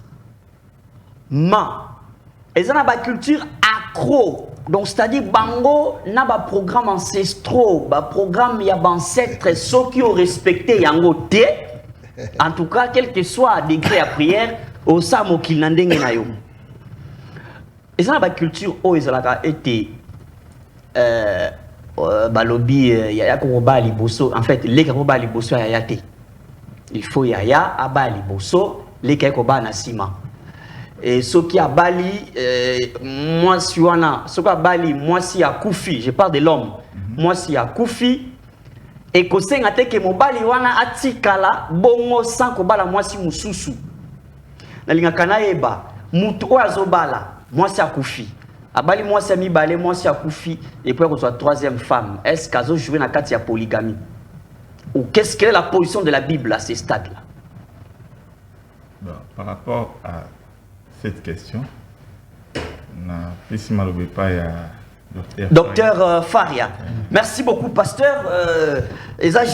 [SPEAKER 1] Ma et ça na ba culture accro. Donc c'est-à-dire bango na ba programme ancestraux, ba programme ya ancêtres ceux qui ont respecté yango te. En tout cas, quel que soit le degré à prière, au samo qu'il n'a ndenge na yo. Et ça, la culture, oh, ils ont été balobi, yaya koba liboso. En fait, les koba liboso yaya te. Il faut yaya aba liboso, les koba na sima. Et ce qui a bali, moi si wana, ce qui a bali, moi si a koufi, je parle de l'homme. Moi si a koufi. Et que c'est que mobali wana atikala bongo sans kobala mwasi mususu na linga kana eba mutu o azobala mwasi akufi abali mwasi amibale mwasi akufi et puis que soit troisième femme est-ce qu'azo jouer na kati ya polygamie ou qu'est-ce que est la position de la Bible à ce stade là?
[SPEAKER 2] Bon, par rapport à cette question na pesi malobe pa ya
[SPEAKER 1] Docteur Faria. Merci beaucoup, pasteur. Ça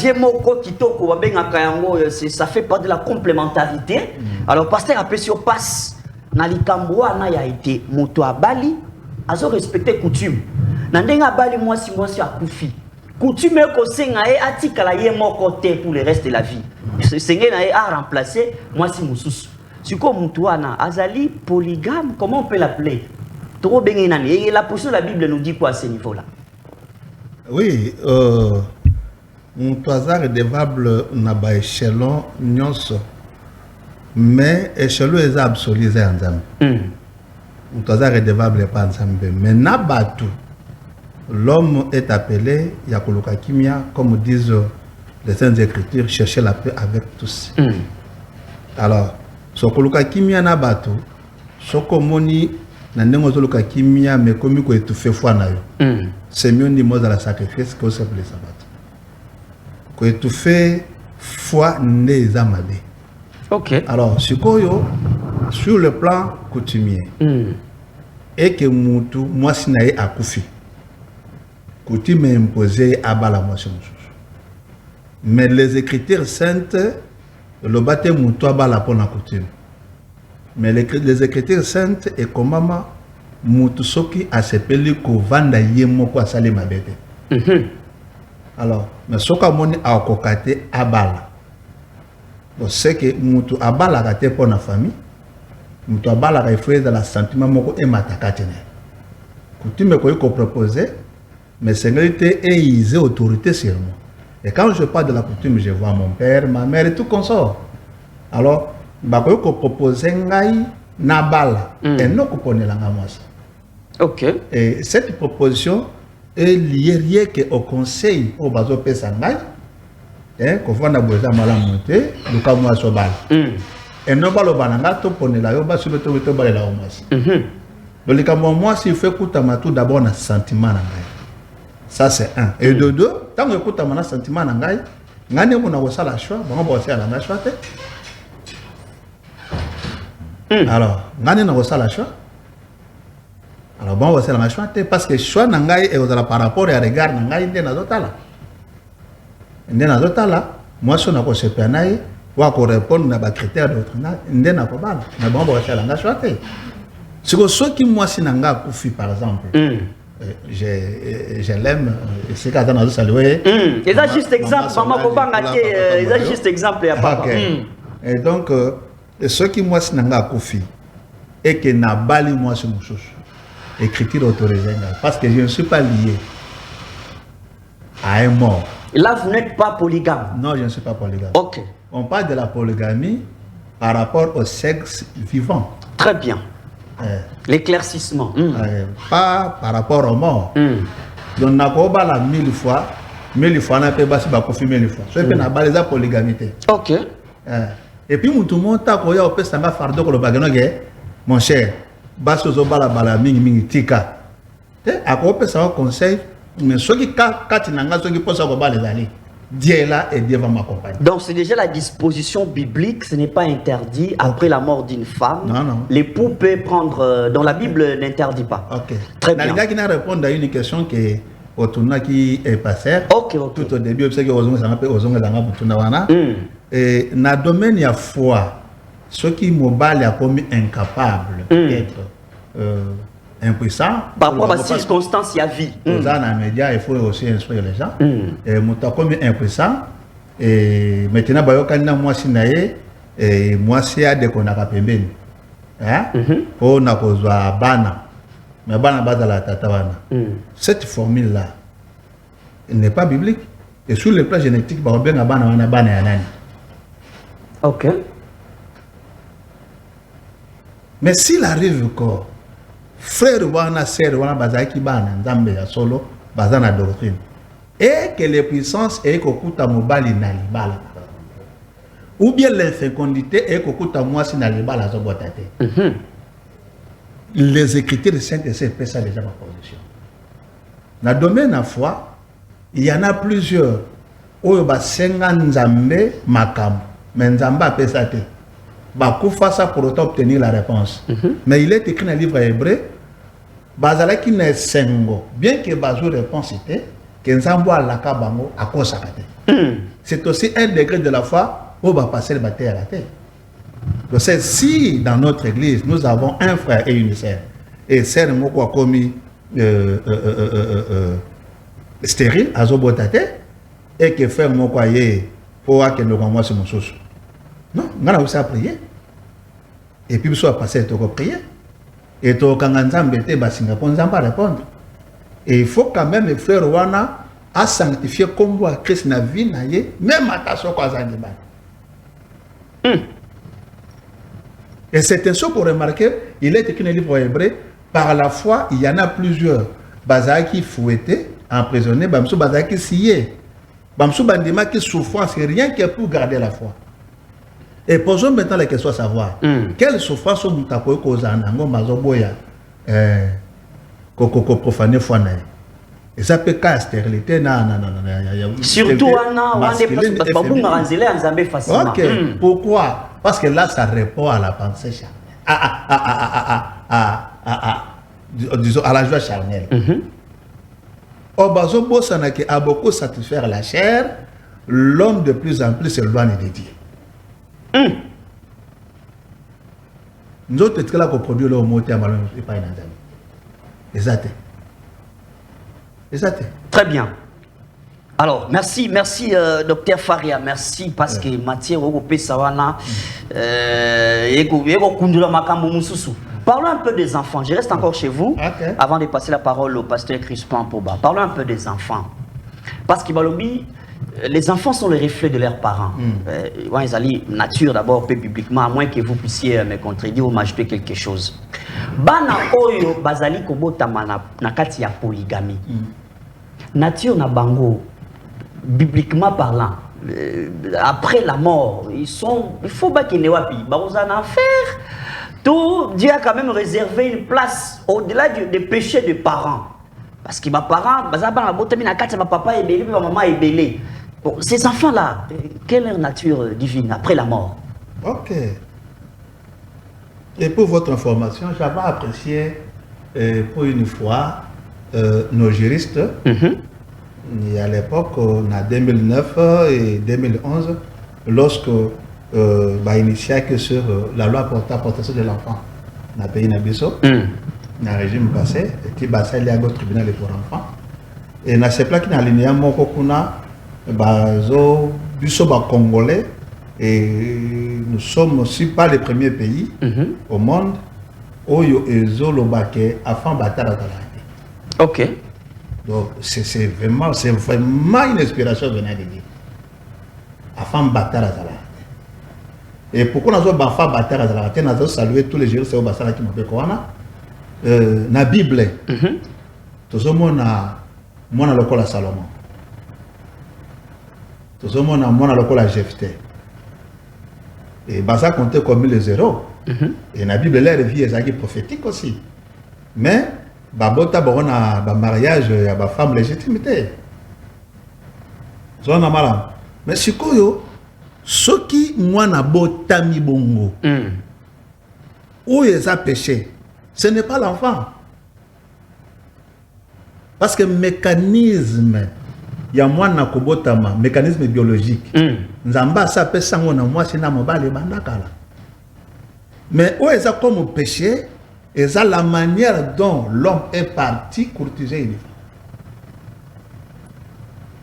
[SPEAKER 1] fait partie de la complémentarité. Alors, pasteur, après, si on passe dans les Cambois, il a été moto à Bali, a respecté coutume. Nandenga Bali, moi, si à Koufi. Coutume est que c'est un article côté pour le reste de la vie. C'est un remplacé, moi, si Moussous. Si comme Moutouana, Azali, polygame, comment on peut l'appeler? Et la position de la Bible nous dit quoi à ce niveau-là?
[SPEAKER 3] Oui, mon hasard est dévable na ba échelon nyonso, mais échelon est absolu en Zambie. Mon hasard est dévable pas en Zambie, mais na batu l'homme est appelé Yakoluka Kimia, comme disent les Saintes Écritures, chercher la paix avec tous. Alors, Sokoluka Kimia na bato, Sokomoni na ndenge Sokoluka Kimia mais comme ko étouffé foi na yo. C'est mieux ni mot à la sacrifice que ça blesse bato. Ko étouffé foi né zamabe.
[SPEAKER 1] OK.
[SPEAKER 3] Alors, sikoyo sur le plan coutumier. Et que mutu moi sinaye akufi. Coutume imposé à bala moi sur. Mais les Écritures saintes le baptême mutu à bala pour la coutume. Mais les Écritures saintes et comment mutu soki a sepeli ko vanda yemo ko asali mabete. Alors, mais soka moni a kokate à bala. On sait que mutu a bala kate pour la famille. Mutu a bala ka ifwe dans la sentiment moko e matakate ne. Coutume ko proposer mais sécurité et ils ont autorité sur moi. Et quand je parle de la coutume, je vois mon père, ma mère et tout consort. Alors, je propose un nabala et non qu'on la
[SPEAKER 1] OK.
[SPEAKER 3] Et cette proposition est liée au conseil au bateau Pessangai, qu'on voit dans besoin de monter, le cas moi sur bal. Et non pas le bananga, tout pour la yoba sur le tour de la homas. Le cas moi, s'il fait écouter tout d'abord un sentiment. Ça c'est un. Et de deux, tant que écoute mon sentiment nangai, ngane mo na wosa la choix, bon on va la choix alors, ngane na wosa la choix. Alors bon on va la choix parce que choix nangai est par rapport à regard nangai ndé na zotala. Ndé na zotala, moi so na ko sepanaye, wa ko répondre na ba critères d'autre ndé na ko bala. Mais bon on va la choix. Ce que ceux qui moi si nanga kufi par exemple. Je l'aime, c'est quand on a salué.
[SPEAKER 1] Et ça juste exemple, maman Kobanga qui est juste exemple à papa.
[SPEAKER 3] Et donc ceux qui moi sinanga kofi et que na bali moi ce mouchouche. Écriture autorisée parce que je ne suis pas lié à un mort.
[SPEAKER 1] Là vous n'êtes pas polygame.
[SPEAKER 3] Non, je ne suis pas polygame.
[SPEAKER 1] OK.
[SPEAKER 3] On parle de la polygamie par rapport au sexe vivant.
[SPEAKER 1] Très bien. L'éclaircissement.
[SPEAKER 3] Pas par rapport aux morts. Donc, on a la 1000 fois, on a fait passer par confirmer 1000 fois. C'est une balise polygamité.
[SPEAKER 1] OK.
[SPEAKER 3] Et puis, tout le monde a fait ça, fardeau que le bagage, mon cher, basso zobala bala mingi tika. À quoi peut ça conseil, mais ceux qui katinanga, ceux qui posent ça les aller. Dieu est là et Dieu va m'accompagner.
[SPEAKER 1] Donc c'est déjà la disposition biblique, ce n'est pas interdit après la mort d'une femme.
[SPEAKER 3] Non.
[SPEAKER 1] L'époux peut prendre, dans la Bible n'interdit pas.
[SPEAKER 3] OK.
[SPEAKER 1] Très bien.
[SPEAKER 3] Il y a qui n'a répondu à une question qui est passée.
[SPEAKER 1] OK.
[SPEAKER 3] Tout au début, c'est que et dans le domaine de la foi, ceux qui sont commis incapables d'être impuissants.
[SPEAKER 1] Par rapport à la circonstance, il y a vie.
[SPEAKER 3] Dans les médias, il faut aussi instruire les gens. Et ils commis impuissants. Et maintenant, moi, et moi, c'est à des qu'on a pembeni. On a posé à Bana. Mais Bana base à la Tatawana. Cette formule-là n'est pas biblique. Et sur le plan génétique, il y a Bana et Anani.
[SPEAKER 1] OK.
[SPEAKER 3] Mais s'il arrive que frère wana sœur wana bazaki bana nzambe ya solo bazana doctrine et que les puissances et kokuta mobali na libala ou bien l'infécondité et kokuta mwasi na libala zobotate. Les Écritures saintes c'est ça déjà ma position. Dans le domaine de la foi, il y en a plusieurs. Oyo basenga nzambe makam, mais nzamba pesate. Bakufa ça pour obtenir la réponse. Mais il est écrit dans le livre hébreu, bazalaki ne sengo, bien que bazo réponse était, que nzambo alaka bango akosakate. C'est aussi un degré de la foi où va passer le bataille à la terre. Donc c'est si dans notre église nous avons un frère et une sœur, et sœur moko a commis stérile azobotate, et que frère moko aye pour que nous moi sur mon sous. Non, on a aussi à prier. Et puis, on a passé à prier. Et on a répondre. Et il faut quand même, les frères Wana, à sanctifier comme vous, Christ na vie, même à ta Et c'est un chose pour remarquer, il est écrit dans le livre hébreu, par la foi, il y en a plusieurs. bazaki fouetté, emprisonné, bamsou bazaki scié. Bamsou bandima qui souffrance, rien que pour garder la foi. Et posons maintenant la question à savoir, quelle souffrance au Moutakoy Kozanango Mazoboya Koko profané Fouanaï. Et ça peut qu'à stérilité,
[SPEAKER 1] surtout
[SPEAKER 3] ok, pourquoi? Parce que là, ça répond à la pensée disons à la joie charnelle. Obazobo Sanake a beaucoup satisfaire la chair, l'homme de plus en plus s'éloigne de Dieu. Nous autres, là qu'on produit le mot à malheur, c'est pas une antenne. Exact.
[SPEAKER 1] Très bien. Alors, merci, docteur Faria, merci parce que matière européenne sawana parlons un peu des enfants. Je reste encore chez vous avant de passer la parole au pasteur Crispin Poba. Parlons un peu des enfants. Parce que les enfants sont le reflet de leurs parents. Ils allaient nature d'abord, bibliquement, à moins que vous puissiez me contredire ou m'ajouter quelque chose. Bana oyo bazali kobotama na kati ya polygamie. Nature na bango, bibliquement parlant, après la mort, il faut pas qu'ils n'aient pas en faire. Tout Dieu a quand même réservé une place au-delà des péchés des parents. Parce que mes parents, papa est belé, maman est belé. Bon, ces enfants-là, quelle est leur nature divine après la mort?
[SPEAKER 3] Ok. Et pour votre information, j'avais apprécié pour une fois nos juristes. Et à l'époque, en 2009 et 2011, lorsque initié sur la loi portant protection de l'enfant dans le pays Nabiso, dans le régime passé, et passé au tribunal pour enfants. Et dans ce plan qui est aligné à mon kokuna, Congolais, et nous sommes aussi pas les premiers pays au monde où ils ont le baquet afin de battre.
[SPEAKER 1] Ok.
[SPEAKER 3] Donc c'est vraiment une inspiration venant de Dieu. Afin de battre. Et pourquoi nous avons battu nous avons salué tous les juristes qui m'ont dans la Bible, nous avons le Salomon. Nous avons le Jephthé. Et ça comptait comme les zéros. Et la Bible, elle vie est prophétique aussi. Mais, babota a un mariage, il y a une femme légitimité. Mais si ce qui moi n'a botami bongo, où ils ont péché, ce n'est pas l'enfant. Parce que le mécanisme, il y a moi n'a kobotama, mécanisme biologique. Nzamba ça peut s'en moi c'est na mobile bandakala. Mais où ils ont comme péché, ils ont la manière dont l'homme est parti courtiser une femme.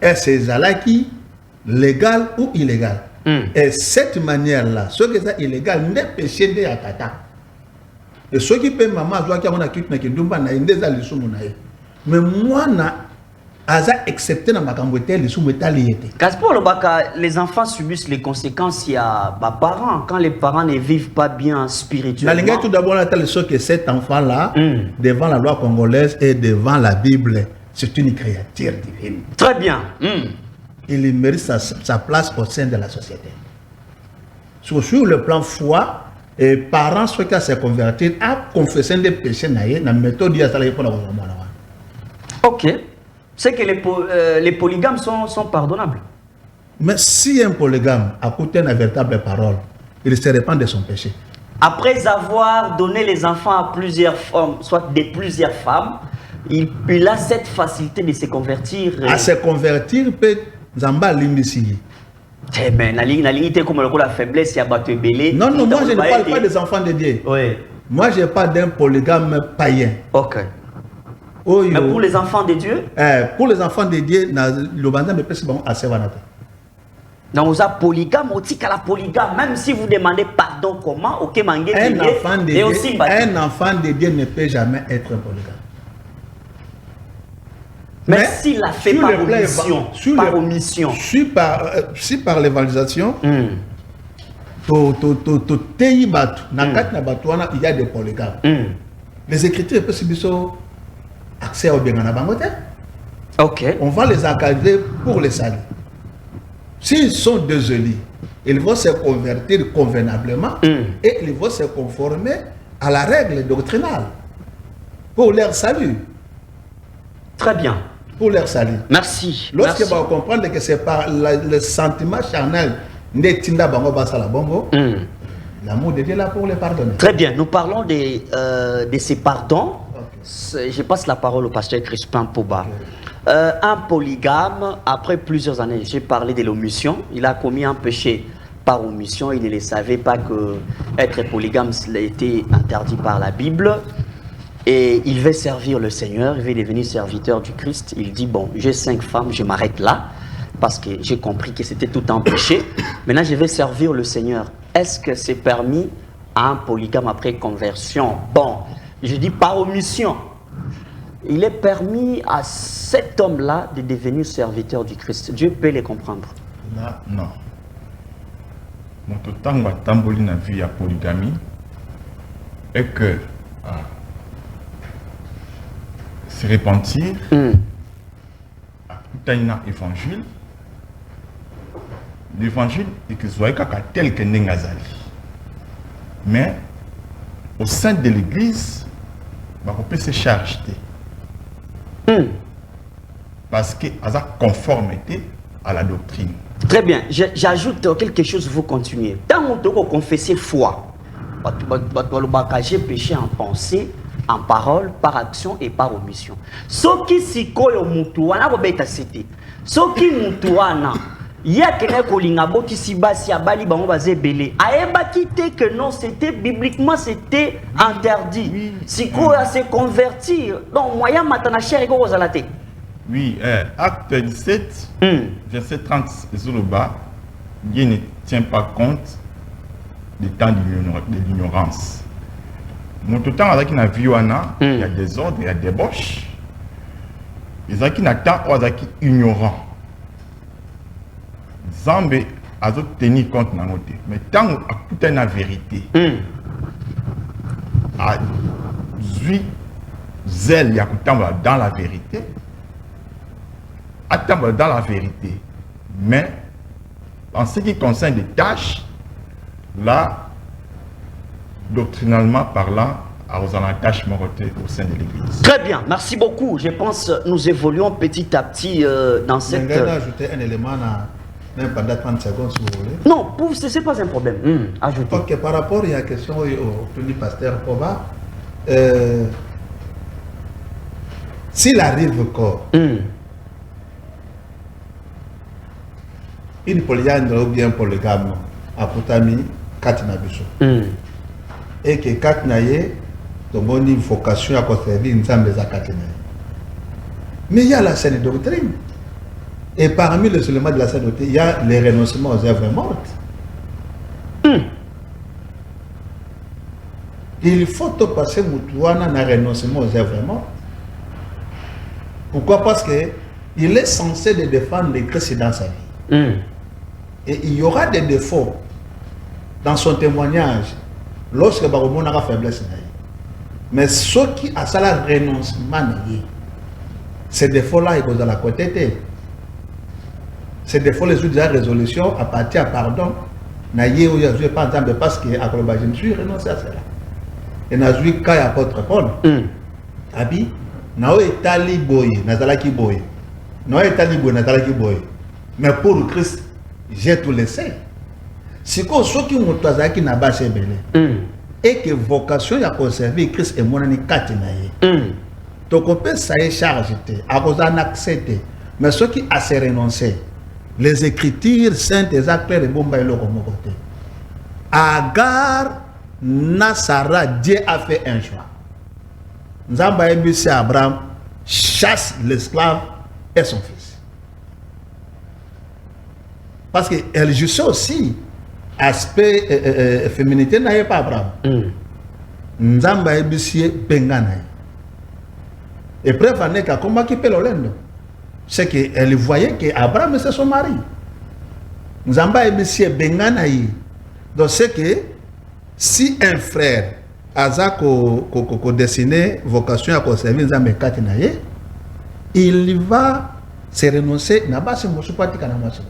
[SPEAKER 3] Et c'est zalaki légal ou illégal. Et cette manière-là, ce qui est illégal, n'est péché de Yakata. Et ce qui peut maman doit qu'il y a un kit qui dumba na indeza lisumunae. Mais moi na aza accepté na makamboté lisumuetaliété.
[SPEAKER 1] Pour le baka, les enfants subissent les conséquences il y a parents quand les parents ne vivent pas bien spirituellement.
[SPEAKER 3] La ligne tout d'abord la ce que cet enfant-là devant la loi congolaise et devant la Bible, c'est une créature divine.
[SPEAKER 1] Très bien.
[SPEAKER 3] Il mérite sa place au sein de la société. Sur le plan foi, et parents ceux qui se convertir à confesser des péchés dans la méthode de la pour la.
[SPEAKER 1] Ok. C'est que les polygames sont pardonnables.
[SPEAKER 3] Mais si un polygame a écouté une véritable parole, il se répand de son péché.
[SPEAKER 1] Après avoir donné les enfants à plusieurs femmes, soit de plusieurs femmes, il a cette facilité de se convertir.
[SPEAKER 3] À se convertir peut Zamba Limbisi.
[SPEAKER 1] Mais la ligne comme la faiblesse, il y a battu belé.
[SPEAKER 3] Non, moi je ne parle pas des enfants de Dieu.
[SPEAKER 1] Oui.
[SPEAKER 3] Moi je parle d'un polygame païen.
[SPEAKER 1] Ok. Mais pour les enfants de Dieu?
[SPEAKER 3] Pour les enfants de Dieu, le bandit me pèse bon à Sevanata.
[SPEAKER 1] Donc vous avez polygame, on dit qu'à la polygame, même si vous demandez pardon comment, ok,
[SPEAKER 3] un enfant de Dieu ne peut jamais être un polygame.
[SPEAKER 1] Mais s'il a fait par omission,
[SPEAKER 3] si par l'évangélisation, il y a des polygames. Les Écritures peuvent accepter accès au bien à Bangote.
[SPEAKER 1] Ok.
[SPEAKER 3] On va les encadrer pour les saluer. S'ils sont désolés, ils vont se convertir convenablement et ils vont se conformer à la règle doctrinale pour leur salut.
[SPEAKER 1] Très bien.
[SPEAKER 3] Pour leur salut.
[SPEAKER 1] Merci.
[SPEAKER 3] Lorsqu'ils vont comprendre que c'est par le sentiment charnel n'etinda bango basala bongo, l'amour de Dieu est là pour les pardonner.
[SPEAKER 1] Très bien. Nous parlons de ces pardons. Je passe la parole au pasteur Crispin Pouba. Un polygame, après plusieurs années, j'ai parlé de l'omission. Il a commis un péché par omission. Il ne le savait pas que être polygame était interdit par la Bible. Et il veut servir le Seigneur, il veut devenir serviteur du Christ. Il dit, bon, j'ai 5 femmes, je m'arrête là, parce que j'ai compris que c'était tout un péché. Maintenant, je vais servir le Seigneur. Est-ce que c'est permis à un polygame après conversion? Bon, je dis par omission. Il est permis à cet homme-là de devenir serviteur du Christ. Dieu peut les comprendre.
[SPEAKER 2] Là, non. Notre temps va tambouriner la vie à polygamie et que se repentir à tout un évangile. L'évangile est que soit tel que Nengazali. Mais au sein de l'église, on peut se charger. Parce qu'il y a une conformité à la doctrine.
[SPEAKER 1] Très bien. J'ajoute quelque chose, vous continuez. Tant que vous confessez foi, j'ai péché en pensée, en parole, par action et par omission. Ce qui s'y colle au mutuana, vous bêta cité. Ce qui mutuana, il y a quelqu'un qui a dit si basi a bali bango bazé belé. Aeba quitté que non, c'était bibliquement c'était interdit. Si quoi à se convertir, donc moyen matana cher et gros zalate.
[SPEAKER 2] Oui, acte 17, verset 30 Zuluba, Dieu ne tient pas compte du temps de l'ignorance. Mon tout temps, il y a des ordres, il y a des débauches. Les gens qui n'attendent pas ignorants. Zambé a tenir compte de notre. Mais tant que tout est la vérité, à 8 zèle, il y a dans la vérité. Attendre dans la vérité. Mais en ce qui concerne les tâches, là, doctrinalement parlant, à aux attachements au sein de l'Église.
[SPEAKER 1] Très bien, merci beaucoup. Je pense que nous évoluons petit à petit dans cette...
[SPEAKER 3] Je vais ajouter un élément, même pendant 30 secondes si vous voulez.
[SPEAKER 1] Non, ce n'est pas un problème. Ajoutez.
[SPEAKER 3] Ok, par rapport à la question au premier pasteur Koba, s'il arrive encore, une polyandre ou bien polygame à Poutami, Katina Bicho. Et que Katina y une vocation à conserver une zambé à Katina. Mais il y a la saine doctrine. Et parmi les éléments de la saine doctrine, il y a les renoncements aux œuvres mortes. Il faut tout passer Moutouana à renoncement aux œuvres mortes. Pourquoi? Parce qu'il est censé de défendre les Christ dans sa vie. Et il y aura des défauts dans son témoignage lorsque Baroumon a faiblesse. Mais ceux qui a ça la renoncement, ces défauts-là, ils sont dans la côté. Ces défauts, les autres résolutions à partir de pardon, naïe ou yazoué pas ensemble parce que je me suis renoncé à cela. Et nazoué quand apôtre Paul. Abi, nao etali boye, nazalaki boye. Nao etali boye, nazalaki boye. Mais pour Christ, j'ai tout laissé. Si quoi ceux qui ont toisaki n'a pas chez belé. Et que vocation a conservé Christ et mon ami Katinaye. Donc on peut ça est chargé, à cause d'un accepté. Mais ceux qui a se renoncé, les Écritures saintes et actes de Bomba et le côté. Agar, Nassara, Dieu a fait un choix. Nzamba et Abraham chasse l'esclave et son fils. Parce qu'elle jouissait aussi aspect féminité n'a pas Abraham. Nzamba et Bengana. Et preuve en est qu'à comment qui peut l'Olendo. C'est qu'elle voyait qu'Abraham c'est son mari. Nzamba et Bengana. Donc c'est que si un frère aza ko dessiner vocation à conserver nzambe kati na ye, il va se renoncer na basi mosukwati kana mwasi.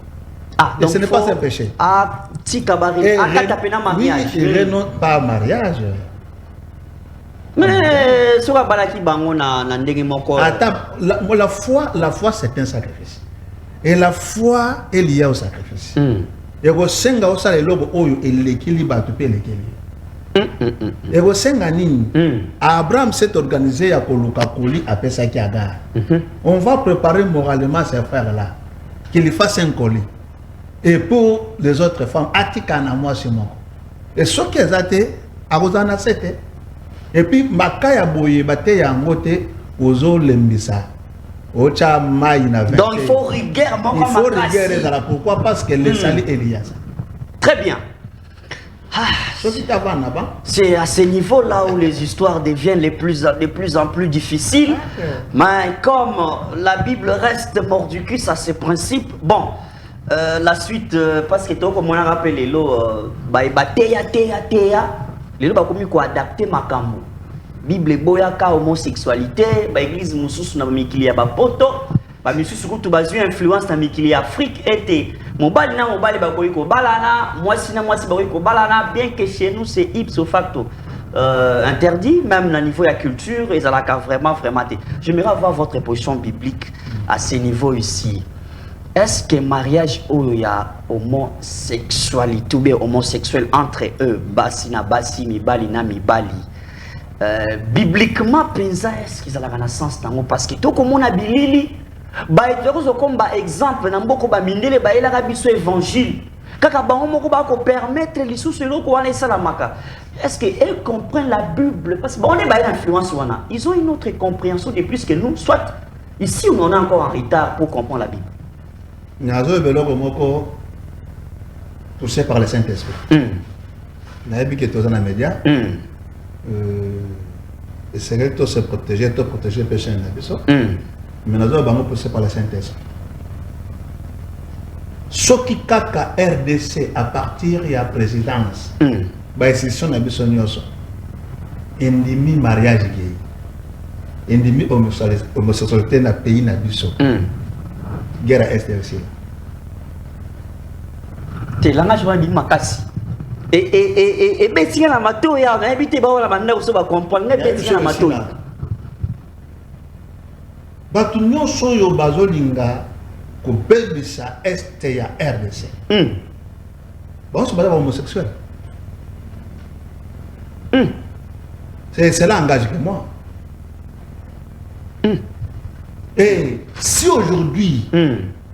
[SPEAKER 1] Ah,
[SPEAKER 3] et ce n'est pas un péché.
[SPEAKER 1] Ah, tikabari, akatapena mariage.
[SPEAKER 3] Oui, il renonce pas mariage.
[SPEAKER 1] Mais sur la balaki bango na ndenge moko.
[SPEAKER 3] Attends, la foi c'est un sacrifice. Et la foi est liée au sacrifice. Et au senga au sale lobo oyo l'équilibre tu peux l'équilibre. Et au senga nini Abraham s'est organisé à koluka koli après ça qui Agar. On va préparer moralement ces frères là qu'il fasse un colis. Et pour les autres femmes atika na moi c'est moi. Et ce qui est até a rozana c'était. Et puis makaya boye bate ya ngote ozo lembisa. Ocha mai na 20.
[SPEAKER 1] Donc il faut rigueur,
[SPEAKER 3] il faut rigueur. Pourquoi? Parce que les sali Elias.
[SPEAKER 1] Très bien. C'est à ce niveau-là où les histoires deviennent de plus en plus difficiles. Mais comme la Bible reste mort du cul à ses principes, bon, la suite, parce que comme on a rappelé, les lots, les lots comme quoi adapter ma cambo. Bible boyaka homosexualité, l'église mususu na mikili ya bapoto, ba misusu kutu bazu influence na mikili ya Afrique était mobali na mobali ba koyiko balana, mwasi na mwasi ba koyiko balana, bien que chez nous c'est ipso facto interdit même au niveau de la culture et ça l'a vraiment été. J'aimerais avoir votre position biblique à ce niveau ici. Est-ce que mariage où il y a homosexualité ou bien homosexuel entre eux, basi na basi, mibali na mibali, bibliquement penza est-ce qu'ils ont la renaissance dans parce que tout comme on a bilili ba comme ba exemple na mboko ba mindele ba ela biso évangile kaka bango moko ba ko permettre les sous selo ko wana sala maka. Est-ce que elles comprennent la Bible parce que on est ba influence wana ils ont une autre compréhension de plus que nous, soit ici on en est encore en retard pour comprendre la Bible.
[SPEAKER 3] Nazo beloko moko touché par le Saint-Esprit. Na yebi que tous dans les médias. Essayer de se protéger, de protéger le péché. Mais nous avons poussé par le Saint-Esprit. Ce qui kaka RDC à partir de la présidence, la décision de Bissonioso, indimi mariage gay, indimi homosexualité dans le pays na biso, guerre extérieure.
[SPEAKER 1] C'est langage de makasi. Et Bettina la mato ya na habité ba la banda so ba comprendre Bettina la mato.
[SPEAKER 3] Batu nyonso yo bazolinga ko bebisa este ya RDC. Bon c'est pas homosexuel. C'est l'engagement que moi. Et si aujourd'hui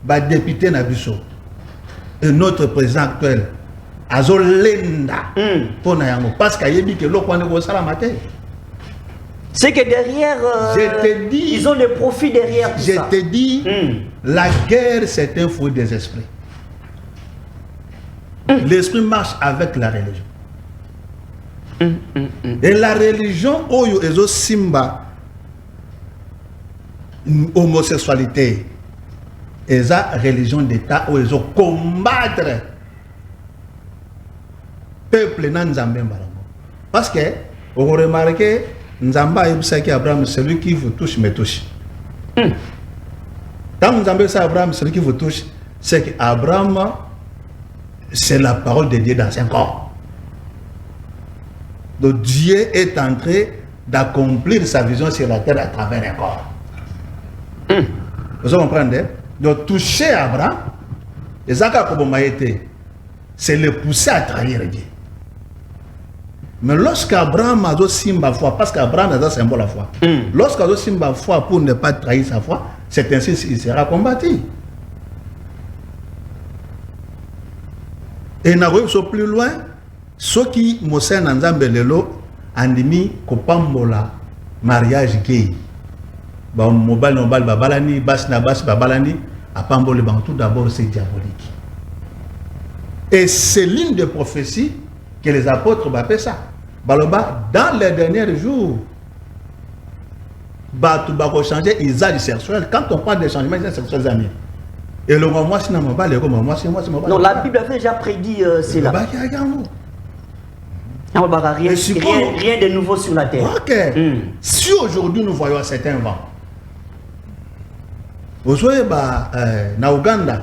[SPEAKER 3] ba député na biso et notre président actuel azolenda pour nayango parce qu'il y a dit que l'eau
[SPEAKER 1] c'est que derrière ils ont le profit derrière tout
[SPEAKER 3] je
[SPEAKER 1] ça.
[SPEAKER 3] Te dis la guerre c'est un fruit des esprits. L'esprit marche avec la religion. Et la religion oyo ezo simba homosexualité eza religion d'état où ils ont combattre peuple na Nzambe mbarango. Parce que vous remarquez Nzamba yebisaki Abraham celui qui vous touche me touche. Quand Nzambe sa Abraham celui qui vous touche, c'est que Abraham c'est la parole de Dieu dans son corps. Donc Dieu est en train d'accomplir sa vision sur la terre à travers un corps. Vous comprenez? Donc toucher Abraham, et Zaka Kobomaïté, c'est le pousser à trahir Dieu. Mais lorsqu'Abraham a simba foi, parce qu'Abraham a un symbole la foi, lorsqu'Abraham a simba foi pour ne pas trahir sa foi, c'est ainsi qu'il sera combattu. Et nous allons plus loin, ceux qui Moussa Nzambe lelo andimi kopambola mariage gay. Ba mobile babalani, bas na bas babalani, apambole ba tout d'abord c'est diabolique. Et c'est l'une des prophéties que les apôtres appellent ça. Baloba, dans les derniers jours, tout va changer l'usage sexuel. Quand on parle des changements sexuels, amis. Et le moi, c'est moi,
[SPEAKER 1] non, la Bible a déjà prédit cela. Rien de nouveau sur la terre.
[SPEAKER 3] Ok. Si aujourd'hui nous voyons certains vents, vous voyez, na Ouganda,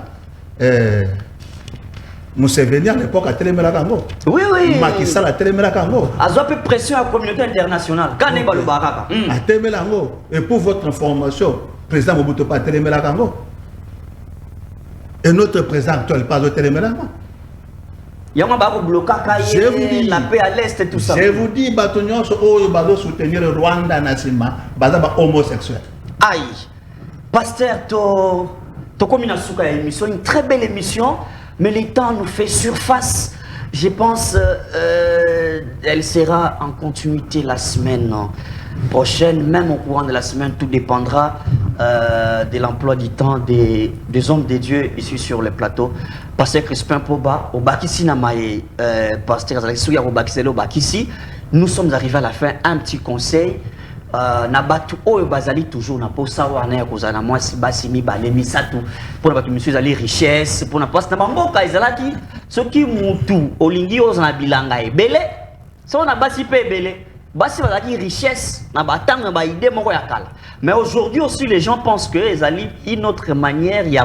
[SPEAKER 3] Museveni à l'époque a Téléméra Kango.
[SPEAKER 1] Oui, oui.
[SPEAKER 3] Macky Sall a Téléméra Kango.
[SPEAKER 1] A peu pression à la communauté internationale.
[SPEAKER 3] A Téléméra Kango. Et pour votre information, le président Mobutu pas Téléméra Kango. Et notre président actuel pas de Téléméra Kango.
[SPEAKER 1] Il y a un blocage, la paix à l'Est et tout ça.
[SPEAKER 3] Je vous dis, Batonio, il soutenir le Rwanda Nassima, homosexuel.
[SPEAKER 1] Aïe. Pasteur, tu comme une émission, une très belle émission, mais le temps nous fait surface. Je pense elle sera en continuité la semaine prochaine, même au courant de la semaine, tout dépendra de l'emploi du temps des hommes de Dieu ici sur le plateau. Pasteur Crispin Poba, au Bakissi Namaye, Pasteur Alexouya au Bakissi, nous sommes arrivés à la fin. Un petit conseil. Nabatu oyo bazali toujours na posa wana ya kozana mwasi basi mibale misatu pour na monsieur zali richesse pour na posa na mboka ezalaki soki mutu olingi ozana bilanga ebele so na basi pe ebele basi bazali richesse na batanga na ba idée moko ya kala. Mais aujourd'hui aussi les gens pensent que ezali une autre manière ya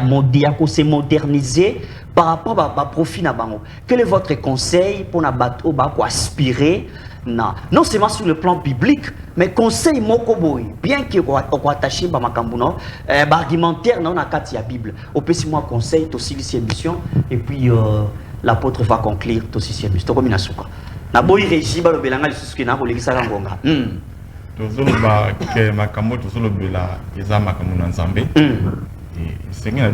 [SPEAKER 1] se moderniser par rapport à profit na bango. Quel est votre conseil pour na bato ba ko aspirer non seulement sur le plan biblique, mais conseil mokoboy, bien que on attaché à ma cambuno, argumentaire non à la Bible. Au petit moi conseil aussi cette émission et puis l'apôtre va conclure aussi cette émission. Comme une souka. Na boy régi ba le belanga le suski na ko lekisa ngonga.
[SPEAKER 2] Tozolo ba ke makambo tozolo bela eza makambo na Nzambe. Et c'est bien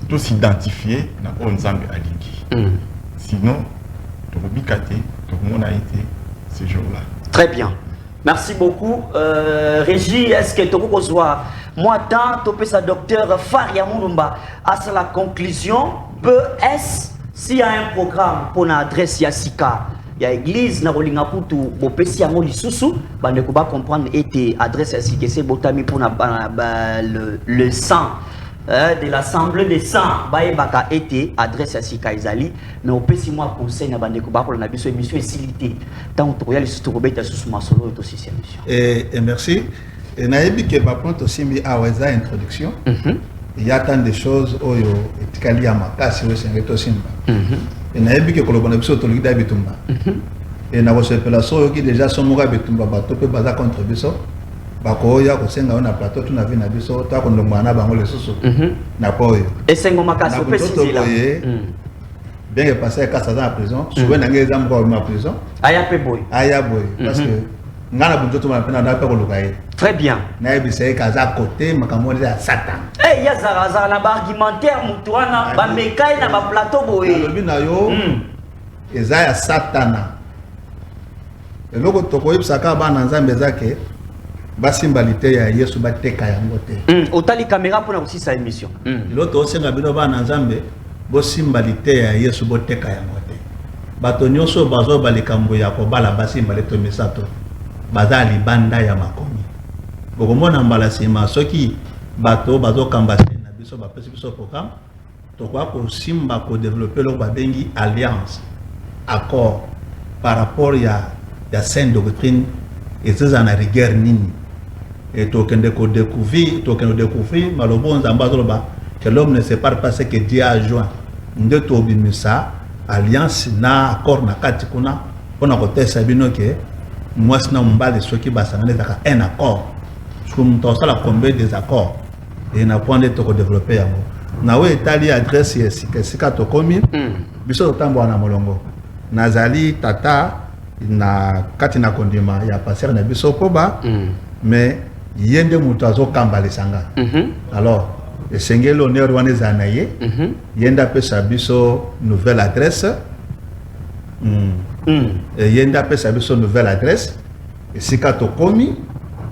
[SPEAKER 2] tout s'identifier na o Nzambe alingi. Sinon to bikate to mona été ce jour-là.
[SPEAKER 1] Très bien. Merci beaucoup. Régie, est-ce que tu as moi, tant, tu sa docteur Faria Moulumba, à la conclusion, est-ce s'il y a un programme pour l'adresse Yassika, il y a l'église, na rolinga putu, bo pesi yango lisusu, ba ne pas comprendre était adresse Yassika, c'est botami pour le sang. De l'assemblée des saints baebaka été adresse à Sika Izali mais au petit mois conseil na bandeko ba ko na biso émission facilité tant to ya lisu to robeta sous masolo et aussi émission
[SPEAKER 3] et merci et naebi ke ba point aussi mi aweza introduction il y a tant de choses oyo etikali ya makasi we sengeto simba et naebi ke kolobona biso to lida bitumba et na ko sepela so ki déjà somoga bitumba ba to pe baza contre biso bakoya kosenga na plateau tu na vie na biso ta ko ndongwana bango le susu na poyo
[SPEAKER 1] et sengo makasi préciser là
[SPEAKER 3] bien que passer à la prison souvent na ngeza mko ma prison
[SPEAKER 1] aya pe boy
[SPEAKER 3] parce que ngana bunto to ma pena na pe ko lukaye
[SPEAKER 1] très bien
[SPEAKER 3] na ebise kaza côté makambo ya satan
[SPEAKER 1] eh ya zaraza na argumentaire mutuana ba mekai na ba plateau boy
[SPEAKER 3] lobi na yo eza ya satana eloko to ko ibsaka ba na Nzambe zake basimbalite ya Yesu bateka yango te
[SPEAKER 1] otali caméra pour aussi sa émission
[SPEAKER 3] l'autre osenga bino ba na Nzambe bosimbalite ya Yesu boteka yango te bato nyonso bazo balikambo ya kobala basimbalite misato baza libanda ya makomi bokomona mbala sima soki bato bazo kambase na biso ba pesi biso programme to kwa ko simba ko développer lo ba bengi alliance accord par rapport ya sainte doctrine et ça en a rigueur nini et token de découvrir malobo nzamba zoloba que l'homme ne sépare pas ce que Dieu a joint ndeto bimisa alliance na accord na kati kuna pona ko tesa bino ke mwasi na mbale soki basangane zaka un accord comme to sala combien des accords et na point de to développer yango na we etali adresse sika to komi biso tambo na molongo nazali tata na kati na kondima ya passer na biso Poba mais yende mutu azokamba lesanga alors esengeli honneur wana eza na ye yende apesa biso nouvelle adresse yende apesa biso nouvelle adresse esika tokomi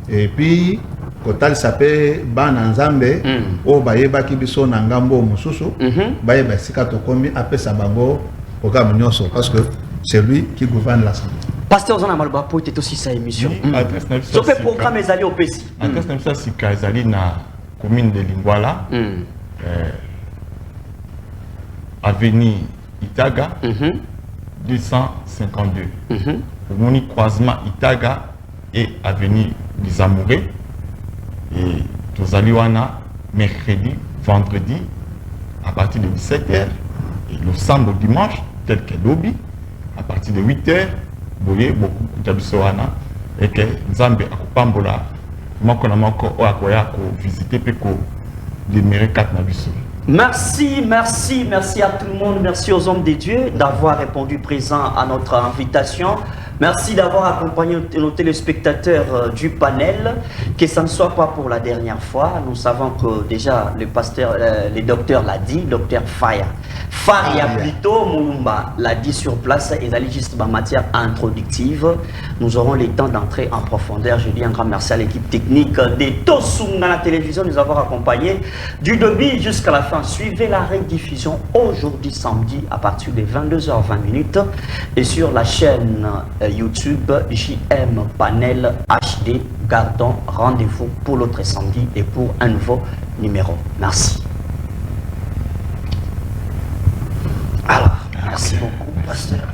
[SPEAKER 3] et puis kotalisa mpe bana Nzambe oyo bayebaki biso na ngambo mosusu bayeba esika tokomi apesa bango programme nyonso parce que c'est lui qui gouverne l'assemblée.
[SPEAKER 1] Pasteur Zana Malba pour être aussi sa émission.
[SPEAKER 2] Sauf
[SPEAKER 1] le programme est allé au PC.
[SPEAKER 2] Adresse na si kazali na commune de Lingwala. Avenue Itaga 252. Mon croisement Itaga et avenue des Amoureux. Et tous Aliwana, mercredi, vendredi, à partir de 17h. Et le samedi dimanche, tel que Dobi, à partir de 8h, vous voyez beaucoup de et que Zambé a Kupambola, moko visiter les mérites Nabiso.
[SPEAKER 1] Merci, merci, merci à tout le monde. Merci aux hommes de Dieu d'avoir répondu présent à notre invitation. Merci d'avoir accompagné nos téléspectateurs du panel. Que ça ne soit pas pour la dernière fois. Nous savons que déjà le pasteur, le docteur l'a dit, docteur Faria plutôt, Moulumba l'a dit sur place, et d'aller juste en matière introductive. Nous aurons le temps d'entrer en profondeur. Je dis un grand merci à l'équipe technique de Tosunga la télévision, nous avoir accompagnés du début jusqu'à la fin. Suivez la rediffusion aujourd'hui samedi à partir de 22h20 et sur la chaîne YouTube JM Panel HD. Gardons rendez-vous pour l'autre samedi et pour un nouveau numéro. Merci. Alors, merci beaucoup, pasteur.